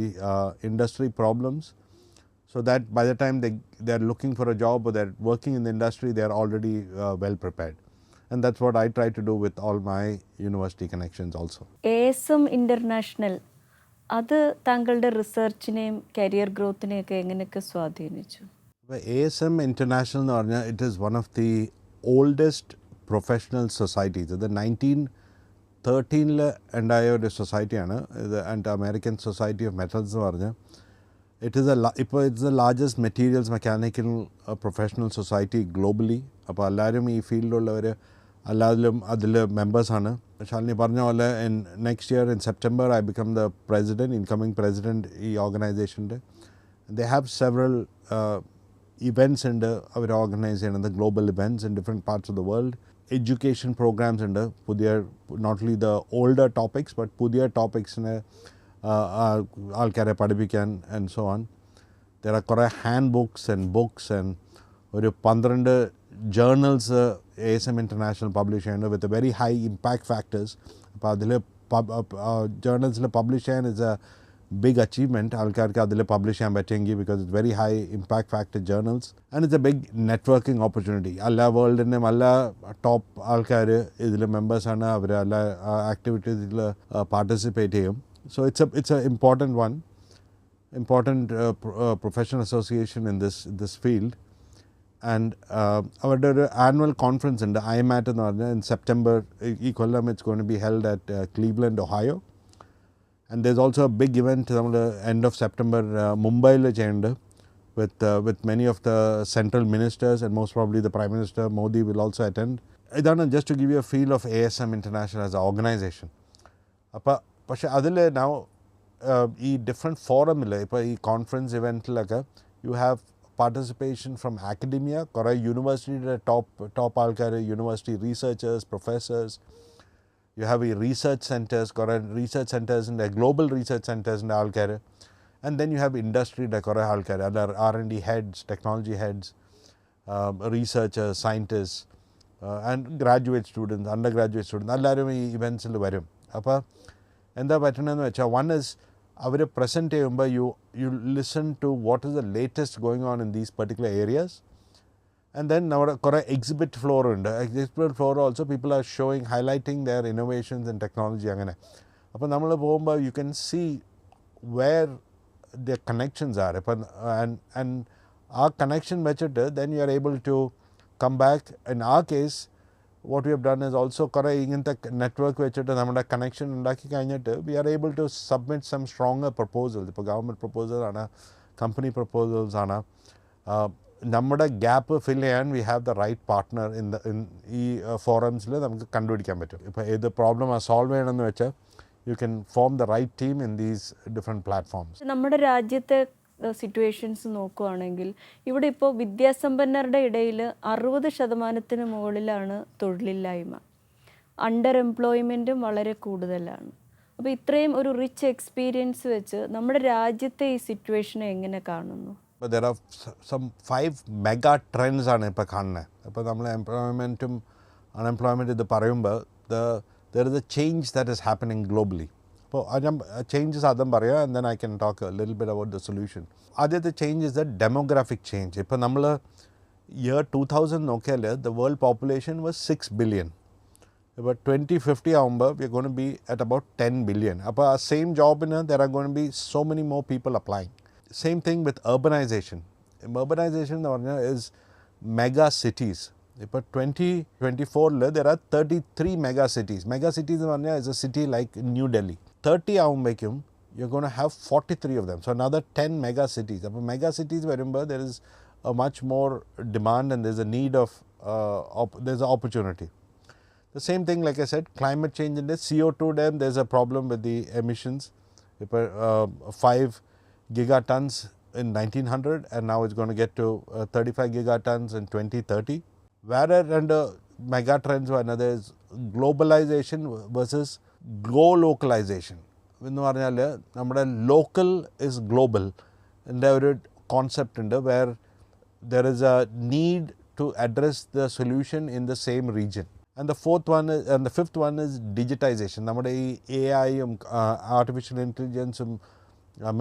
industry problems so that by the time they are looking for a job or they are working in the industry, they are already well prepared. And that's what I try to do with all my university connections also. ASM International അത് താങ്കളുടെ റിസർച്ചിനെയും career ഗ്രോത്തിനെയൊക്കെ എങ്ങനെയൊക്കെ സ്വാധീനിച്ചു? ASM International എന്ന് പറഞ്ഞാൽ it is one of the oldest professional societies. ഇത് 1913 ഉണ്ടായ ഒരു സൊസൈറ്റിയാണ് ഇത്. And American society of metals എന്ന് പറഞ്ഞാൽ ഇപ്പോൾ it's the largest materials mechanical professional society globally. അപ്പോൾ എല്ലാവരും ഈ ഫീൽഡിലുള്ളവർ എല്ലാത്തിലും അതിൽ മെമ്പേഴ്സാണ്. ശാലിനി പറഞ്ഞ പോലെ next year in September I become the president, incoming president ഈ ഓർഗനൈസേഷൻ്റെ. ദേ ഹാവ് സെവറൽ ഇവൻറ്റ്സ് ഉണ്ട് അവർ ഓർഗനൈസ് ചെയ്യുന്നത്, global events in different parts of the world. Education programmes ഉണ്ട്, പുതിയ not only the older topics but പുതിയ ടോപ്പിക്സിനെ ആൾക്കാരെ പഠിപ്പിക്കാൻ and so on. There are കുറേ ഹാൻഡ് ബുക്സ് ആൻഡ് ഒരു 12 ജേർണൽസ് ASM International പബ്ലിഷ് ചെയ്യുന്നുണ്ട് with very high impact factors. അപ്പോൾ അതിൽ ജേർണൽസിൽ പബ്ലിഷ് ചെയ്യാൻ ഇസ് എ ബിഗ് അച്ചീവ്മെൻറ്റ് ആൾക്കാർക്ക് അതിൽ പബ്ലിഷ് ചെയ്യാൻ പറ്റുമെങ്കിൽ, because it's very high impact factor journals and it's a big networking opportunity. എല്ലാ വേൾഡിൻ്റെയും എല്ലാ ടോപ്പ് ആൾക്കാർ ഇതിൽ മെമ്പേഴ്സാണ്. അവർ എല്ലാ ആക്ടിവിറ്റീസിൽ പാർട്ടിസിപ്പേറ്റ് ചെയ്യും. So it's a important one, important professional association in this field. And അവരുടെ ഒരു ആനുവൽ കോൺഫറൻസ് ഉണ്ട്, IMAT എന്ന് പറഞ്ഞാൽ, in September ഈ കൊല്ലം. It's going to be held at Cleveland, Ohio. And there's also a big event നമ്മൾ end of September മുംബൈയിൽ ചെയ്യുന്നുണ്ട്. with many of the central ministers, and most probably the Prime Minister Modi will also attend. ഇതാണ് just to give you a feel of ASM International as an organization. അപ്പോൾ പക്ഷേ അതിൽ now ഈ different ഫോറമിൽ ഇപ്പോൾ ഈ കോൺഫറൻസ് ഇവൻറ്റിലൊക്കെ you have participation from academia, കുറേ യൂണിവേഴ്സിറ്റിയുടെ ടോപ്പ് ആൾക്കാർ, university researchers, professors. You have ഈ റീസർച്ച് സെൻറ്റേഴ്സ്, കുറേ റീസർച്ച് സെൻറ്റേഴ്സിൻ്റെ ഗ്ലോബൽ റീസർച്ച് സെൻറ്റേഴ്സിൻ്റെ ആൾക്കാർ. ആൻഡ് ദെൻ യു ഹാവ് ഇൻഡസ്ട്രിയുടെ കുറേ ആൾക്കാർ, അല്ല R&D heads, technology heads, researchers, scientist and graduate students, undergraduate students എല്ലാവരും ഈ ഇവൻറ്റ്സിൽ വരും. അപ്പോൾ എന്താ പറ്റണമെന്ന് വെച്ചാൽ, വൺ ഇസ് അവർ പ്രസൻറ്റ് ചെയ്യുമ്പോൾ you listen to what is the latest going on in these particular areas. And then നമ്മുടെ കുറേ എക്സിബിറ്റ് ഫ്ലോർ ഉണ്ട്. Exhibit floor also people are showing, highlighting their innovations and technology. അങ്ങനെ അപ്പോൾ നമ്മൾ പോകുമ്പോൾ you can see where the connections are. ഇപ്പം and ആ connection വെച്ചിട്ട് then you are able to come back. In our case, what we have done is also കുറേ ഇങ്ങനത്തെ network വെച്ചിട്ട് നമ്മുടെ കണക്ഷൻ ഉണ്ടാക്കി കഴിഞ്ഞിട്ട് we are able to submit some stronger proposals. ഇപ്പോൾ ഗവൺമെൻറ് പ്രപ്പോസൽ ആണ്, കമ്പനി പ്രപ്പോസൽസ് ആണ്. നമ്മുടെ ഗ്യാപ്പ് ഫിൽ ചെയ്യാൻ we have the right partner ഈ ഫോറംസിൽ നമുക്ക് കണ്ടുപിടിക്കാൻ പറ്റും. ഇപ്പോൾ ഏത് പ്രോബ്ലം സോൾവ് ചെയ്യണമെന്ന് വെച്ചാൽ you can form the right team in these different platforms. നമ്മുടെ രാജ്യത്തെ സിറ്റുവേഷൻസ് നോക്കുകയാണെങ്കിൽ ഇവിടെ ഇപ്പോൾ വിദ്യാസമ്പന്നരുടെ ഇടയിൽ 60% മുകളിലാണ് തൊഴിലില്ലായ്മ. അണ്ടർ എംപ്ലോയ്മെൻറ്റും വളരെ കൂടുതലാണ്. അപ്പോൾ ഇത്രയും ഒരു റിച്ച് എക്സ്പീരിയൻസ് വെച്ച് നമ്മുടെ രാജ്യത്തെ ഈ സിറ്റുവേഷനെ എങ്ങനെ കാണുന്നു? There are some 5 mega trends ആണ് ഇപ്പോൾ കാണുന്നത്. അപ്പോൾ നമ്മൾ എംപ്ലോയ്മെൻറ്റും അൺഎംപ്ലോയ്മെൻറ്റും ഇത് പറയുമ്പോൾ there is a change that is happening globally. അപ്പോൾ ഞാൻ ചേഞ്ചസ് ആദ്യം പറയാം, and then I can talk a little bit about the solution. ആദ്യത്തെ change is the demographic change. ഇപ്പോൾ നമ്മൾ ഇയർ 2000 നോക്കിയാൽ the world population was 6 billion. ഇപ്പോൾ 2050 ആകുമ്പോൾ we are going to be at about 10 billion. അപ്പോൾ ആ സെയിം ജോബിന് there are going to be so many more people applying. Same thing with urbanization. Urbanization എന്ന് പറഞ്ഞാൽ ഇസ് മെഗാ സിറ്റീസ്. ഇപ്പോൾ 2024 there are 33 mega cities. Mega cities എന്ന് പറഞ്ഞാൽ is A city like new Delhi. 30 ആകുമ്പോഴേക്കും you're going to have 43 of them. So another 10 mega cities. അപ്പോൾ mega cities വരുമ്പോൾ there is a much more demand and there's a need of there's an opportunity. The same thing, like I said, climate change in the CO2 dam, there's a problem with the emissions. ഇപ്പോൾ 5 gigatons in 1900 and now it's going to get to 35 gigatons in 2030. Where under mega trends another is globalization versus localization. എന്ന് പറഞ്ഞാൽ നമ്മുടെ local is global എൻ്റെ ഒരു concept ഉണ്ട്, where there is a need to address the solution in the same region. And the fifth one is digitisation. നമ്മുടെ ഈ AI-യും artificial ഇൻ്റലിജൻസും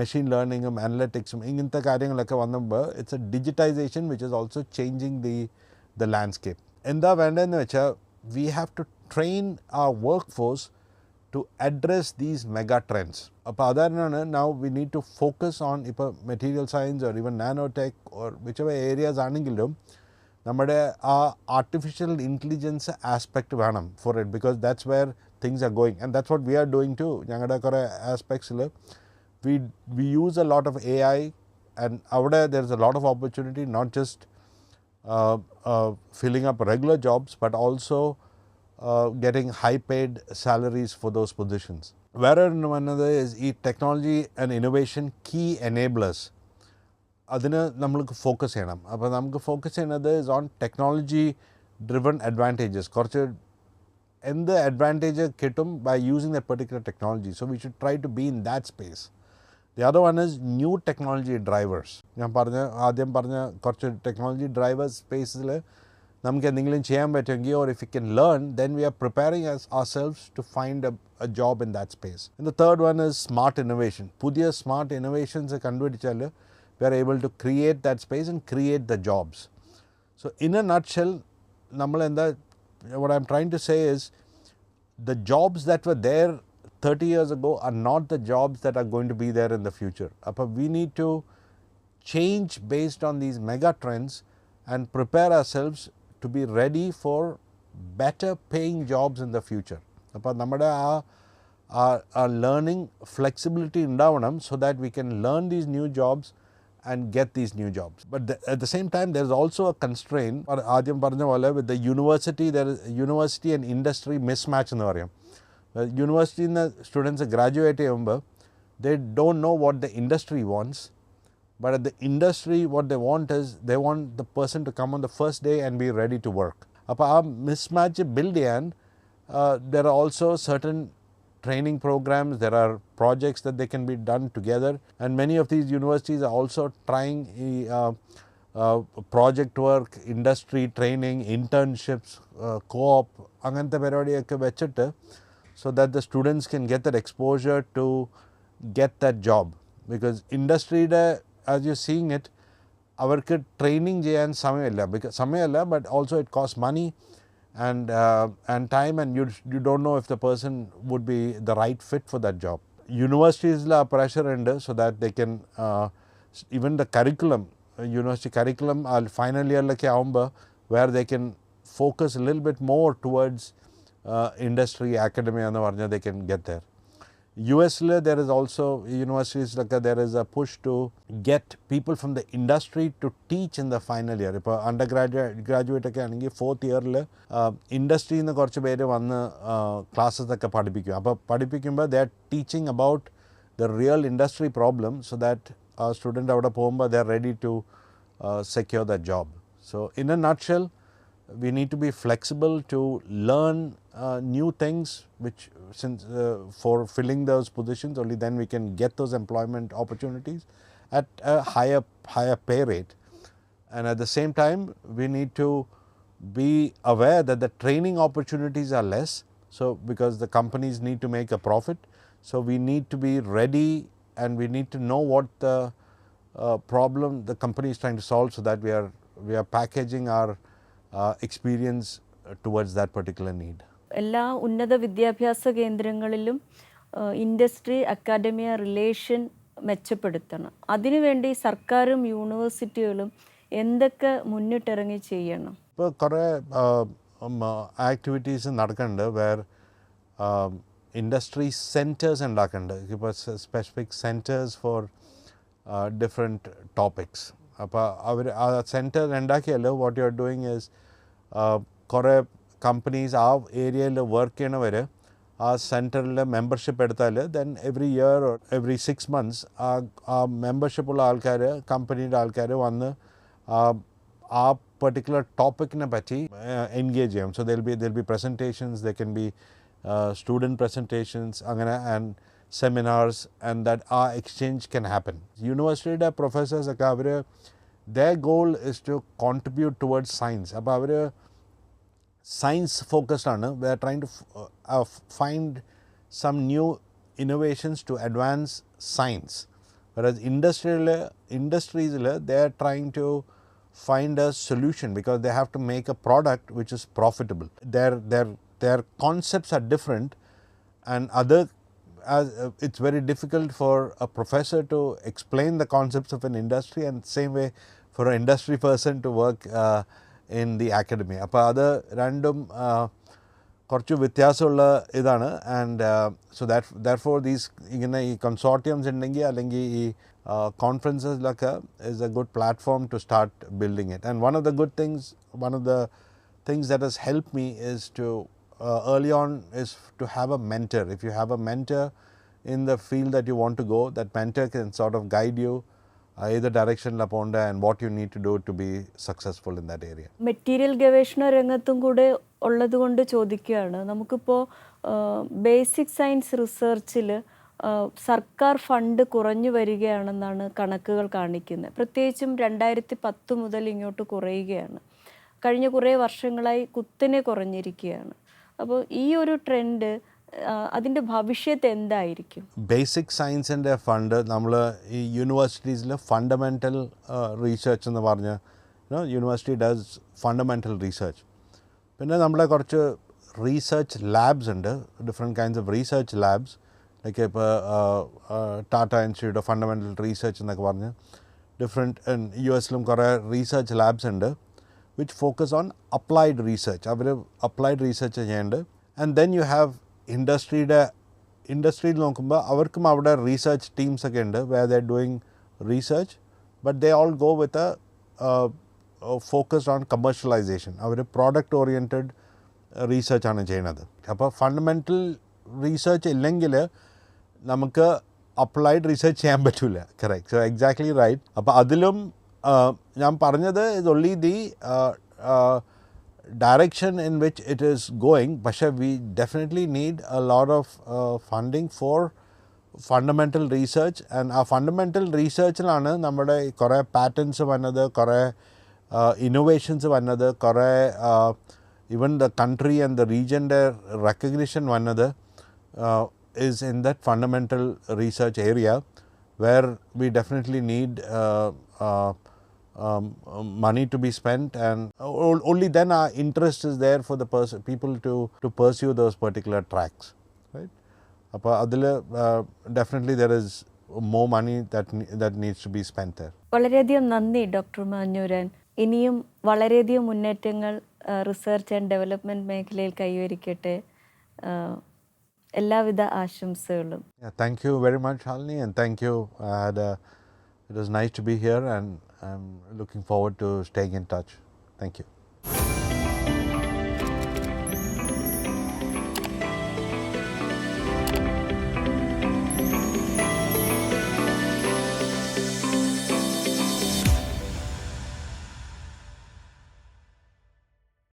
machine ലേണിങ്ങും അനലറ്റിക്സും ഇങ്ങനത്തെ കാര്യങ്ങളൊക്കെ വന്നപ്പോൾ it's a digitisation which is also changing the landscape. എന്താ വേണ്ടതെന്ന് വെച്ചാൽ we have to train our workforce to address these mega trends. അപ്പോൾ അതാണ് now we need to focus on ഇപ്പോൾ material science or even nanotech or whichever areas ആണെങ്കിലും നമ്മുടെ ആ artificial intelligence aspect വേണം for it, because that's where things are going and that's what we are doing too. ഞങ്ങളുടെ കുറേ ആസ്പെക്ട്സിൽ we use a lot of AI and അവിടെ there is a lot of opportunity, not just filling up regular jobs but also getting high paid salaries for those positions. Whereas another is technology and innovation key enablers. അതിന് നമ്മൾക്ക് focus ചെയ്യണം. അപ്പോൾ നമുക്ക് focus ചെയ്യുന്നത് is on technology driven advantages. കുറച്ച് എന്ത് advantage കിട്ടും by using the particular technology. So we should try to be in that space. The other one is new technology drivers. ഞാൻ ആദ്യം പറഞ്ഞ കുറച്ച് ടെക്നോളജി ഡ്രൈവേഴ്സ് സ്പേസിൽ നമുക്ക് എന്തെങ്കിലും ചെയ്യാൻ പറ്റുമെങ്കിൽ or if we can learn, then we are preparing ourselves to find a job in that space. And the third one is smart innovation. പുതിയ smart innovations കണ്ടുപിടിച്ചാൽ we are able to create that space and create the jobs. So in a nutshell, what I'm trying to say is the jobs that were there 30 years ago are not the jobs that are going to be there in the future. We need to change based on these mega trends and prepare ourselves to be ready for better paying jobs in the future. അപ്പോൾ നമ്മുടെ ആ learning flexibility ഉണ്ടാവണം so that we can learn these new jobs and get these new jobs. But at the same time, there is also a constraint. ആദ്യം പറഞ്ഞ പോലെ with the university, there is university and industry mismatch എന്ന് പറയും. യൂണിവേഴ്സിറ്റിയിൽ നിന്ന് students graduate ചെയ്യുമ്പോൾ they don't know what the industry wants, but at the industry what they want is they want the person to come on the first day and be ready to work. അപ്പോൾ ആ mismatch build ചെയ്യാൻ there are also certain training programs, there are projects that they can be done together, and many of these universities are also trying project work, industry training, internships, co-op അങ്ങനത്തെ പരിപാടിയൊക്കെ വെച്ചിട്ട് so that the students can get that exposure to get that job. Because industry as you're seeing it, അവർക്ക് training ചെയ്യാൻ സമയമല്ല, but also it costs money and time, and you don't know if the person would be the right fit for that job. Universities la pressure ഉണ്ട് so that they can even the curriculum, university curriculum final year like ആവുമ്പോൾ where they can focus a little bit more towards industry, academia എന്ന് പറഞ്ഞാൽ they can get there. US there is also universities like there is a push to get people from the industry to teach in the final year. ഇപ്പോൾ graduate ഒക്കെ ആണെങ്കിൽ 4th yearൽ ഇൻഡസ്ട്രിയിൽ നിന്ന് കുറച്ച് പേര് വന്ന് ക്ലാസ്സസ് ഒക്കെ പഠിപ്പിക്കും. അപ്പോൾ പഠിപ്പിക്കുമ്പോൾ they are teaching about the real industry problem so that student അവിടെ പോകുമ്പോൾ they are ready to secure that job. So in a nutshell, we need to be flexible to learn new things, which since for filling those positions, only then we can get those employment opportunities at a higher pay rate. And at the same time, we need to be aware that the training opportunities are less, so because the companies need to make a profit, so we need to be ready and we need to know what the problem the company is trying to solve, so that we are packaging our experience towards that particular need. എല്ലാ ഉന്നത വിദ്യാഭ്യാസ കേന്ദ്രങ്ങളിലും industry academia relation മെച്ചപ്പെടുത്തണം. അതിനുവേണ്ടി സർക്കാരും യൂണിവേഴ്സിറ്റികളും എന്തൊക്കെ മുന്നിട്ടിറങ്ങി ചെയ്യണം? ഇപ്പോൾ കുറേ ആക്ടിവിറ്റീസ് നടക്കുന്നുണ്ട് വേർ ഇൻഡസ്ട്രി സെൻറ്റേഴ്സ് ഉണ്ടാക്കുന്നുണ്ട്. ഇപ്പോൾ specific centres for different topics. അപ്പോൾ അവർ ആ സെൻറ്റർ ഉണ്ടാക്കിയാൽ what you are doing is കുറേ കമ്പനീസ് ആ ഏരിയയിൽ വർക്ക് ചെയ്യണവർ ആ സെൻറ്ററിൽ മെമ്പർഷിപ്പ് എടുത്താൽ then every year or every 6 months ആ മെമ്പർഷിപ്പുള്ള ആൾക്കാർ, കമ്പനിയുടെ ആൾക്കാർ വന്ന് ആ പെർട്ടിക്കുലർ ടോപ്പിക്കിനെ പറ്റി എൻഗേജ് ചെയ്യും. So there'll be presentations, there can be student presentations അങ്ങനെ and seminars, and that our exchange can happen. University professors ഒക്കെ അവർ their goal is to contribute towards science. അപ്പോൾ അവർ science focused ആണ്. They are trying to find some new innovations to advance science. Whereas industries they are trying to find a solution because they have to make a product which is profitable. Their concepts are different, and it's very difficult for a professor to explain the concepts of an industry, and same way for an industry person to work in the academy. അപ്പോൾ അത് രണ്ടും കുറച്ച് വ്യത്യാസമുള്ള ഇതാണ്. And so therefore these ഇങ്ങനെ ഈ കൺസോർട്ടിയംസ് ഉണ്ടെങ്കിൽ അല്ലെങ്കിൽ ഈ കോൺഫറൻസസിലൊക്കെ is a good platform to start building it. And one of the things that has helped me is to early on is to have a mentor. If you have a mentor in the field that you want to go, that mentor can sort of guide you either direction la ponda and what you need to do to be successful in that area. Material ഗവേഷണ രംഗത്തും കൂടെ ഉള്ളതുകൊണ്ട് ചോദിക്കുകയാണ്. നമുക്കിപ്പോൾ basic science റിസർച്ചിൽ സർക്കാർ fund കുറഞ്ഞു വരികയാണെന്നാണ് കണക്കുകൾ കാണിക്കുന്നത്. പ്രത്യേകിച്ചും 2010 മുതൽ ഇങ്ങോട്ട് കുറയുകയാണ്. കഴിഞ്ഞ കുറേ വർഷങ്ങളായി കുത്തനെ കുറഞ്ഞിരിക്കുകയാണ്. അപ്പോൾ ഈ ഒരു ട്രെൻഡ് അതിൻ്റെ ഭവിഷ്യത്ത് എന്തായിരിക്കും? ബേസിക് സയൻസിൻ്റെ ഫണ്ട് നമ്മൾ ഈ യൂണിവേഴ്സിറ്റീസിൽ ഫണ്ടമെൻ്റൽ റീസെർച്ച് എന്ന് പറഞ്ഞ് യൂണിവേഴ്സിറ്റി ഡസ് ഫണ്ടമെൻ്റൽ റീസെർച്ച്. പിന്നെ നമ്മളെ കുറച്ച് റീസെർച്ച് ലാബ്സ് ഉണ്ട്, different kinds of research labs. Like ഇപ്പോൾ Tata institute of fundamental research എന്നൊക്കെ പറഞ്ഞ് ഡിഫറെൻറ്റ് US-ലും കുറേ റീസെർച്ച് ലാബ്സ് ഉണ്ട് which focus on applied research. അവർ അപ്ലൈഡ് റീസെർച്ച് ചെയ്യുന്നുണ്ട്. ആൻഡ് ദെൻ യു ഹാവ് ഇൻഡസ്ട്രിയിൽ നോക്കുമ്പോൾ അവർക്കും അവിടെ റീസെർച്ച് ടീംസ് ഒക്കെ ഉണ്ട് where they are doing research but they all go with a focused on commercialization. അവർ പ്രോഡക്റ്റ് ഓറിയൻറ്റഡ് റീസർച്ചാണ് ചെയ്യുന്നത്. അപ്പോൾ ഫണ്ടമെൻ്റൽ റീസർച്ച് ഇല്ലെങ്കിൽ നമുക്ക് അപ്ലൈഡ് റീസർച്ച് ചെയ്യാൻ പറ്റില്ല. കറക്റ്റ്. So exactly right. അപ്പോൾ അതിലും ഞാൻ പറഞ്ഞത് is only the direction in which it is going, പക്ഷേ we definitely need a lot of funding for fundamental research, and ആ ഫണ്ടമെൻ്റൽ റീസർച്ചിലാണ് നമ്മുടെ കുറേ പാറ്റൻസ് വന്നത്, കുറേ ഇന്നോവേഷൻസ് വന്നത്, കുറേ even the country and the റീജിയൻ്റെ റെക്കഗ്നിഷൻ വന്നത് is in that fundamental research area where we definitely need money to be spent, and only then our interest is there for the people to pursue those particular tracks, right? അപ്പോൾ അതിൽ definitely there is more money that needs to be spent there. വളരെയധികം നന്ദി doctor Manjooran. ഇനിയും വളരെയധികം മുന്നേറ്റങ്ങൾ research and development മേഖലയിൽ കൈവരിക്കട്ടെ. എല്ലാവിധ ആശംസകളും. Yeah, thank you very much, Shalini, and thank you. It was nice to be here, and I'm looking forward to staying in touch. Thank you.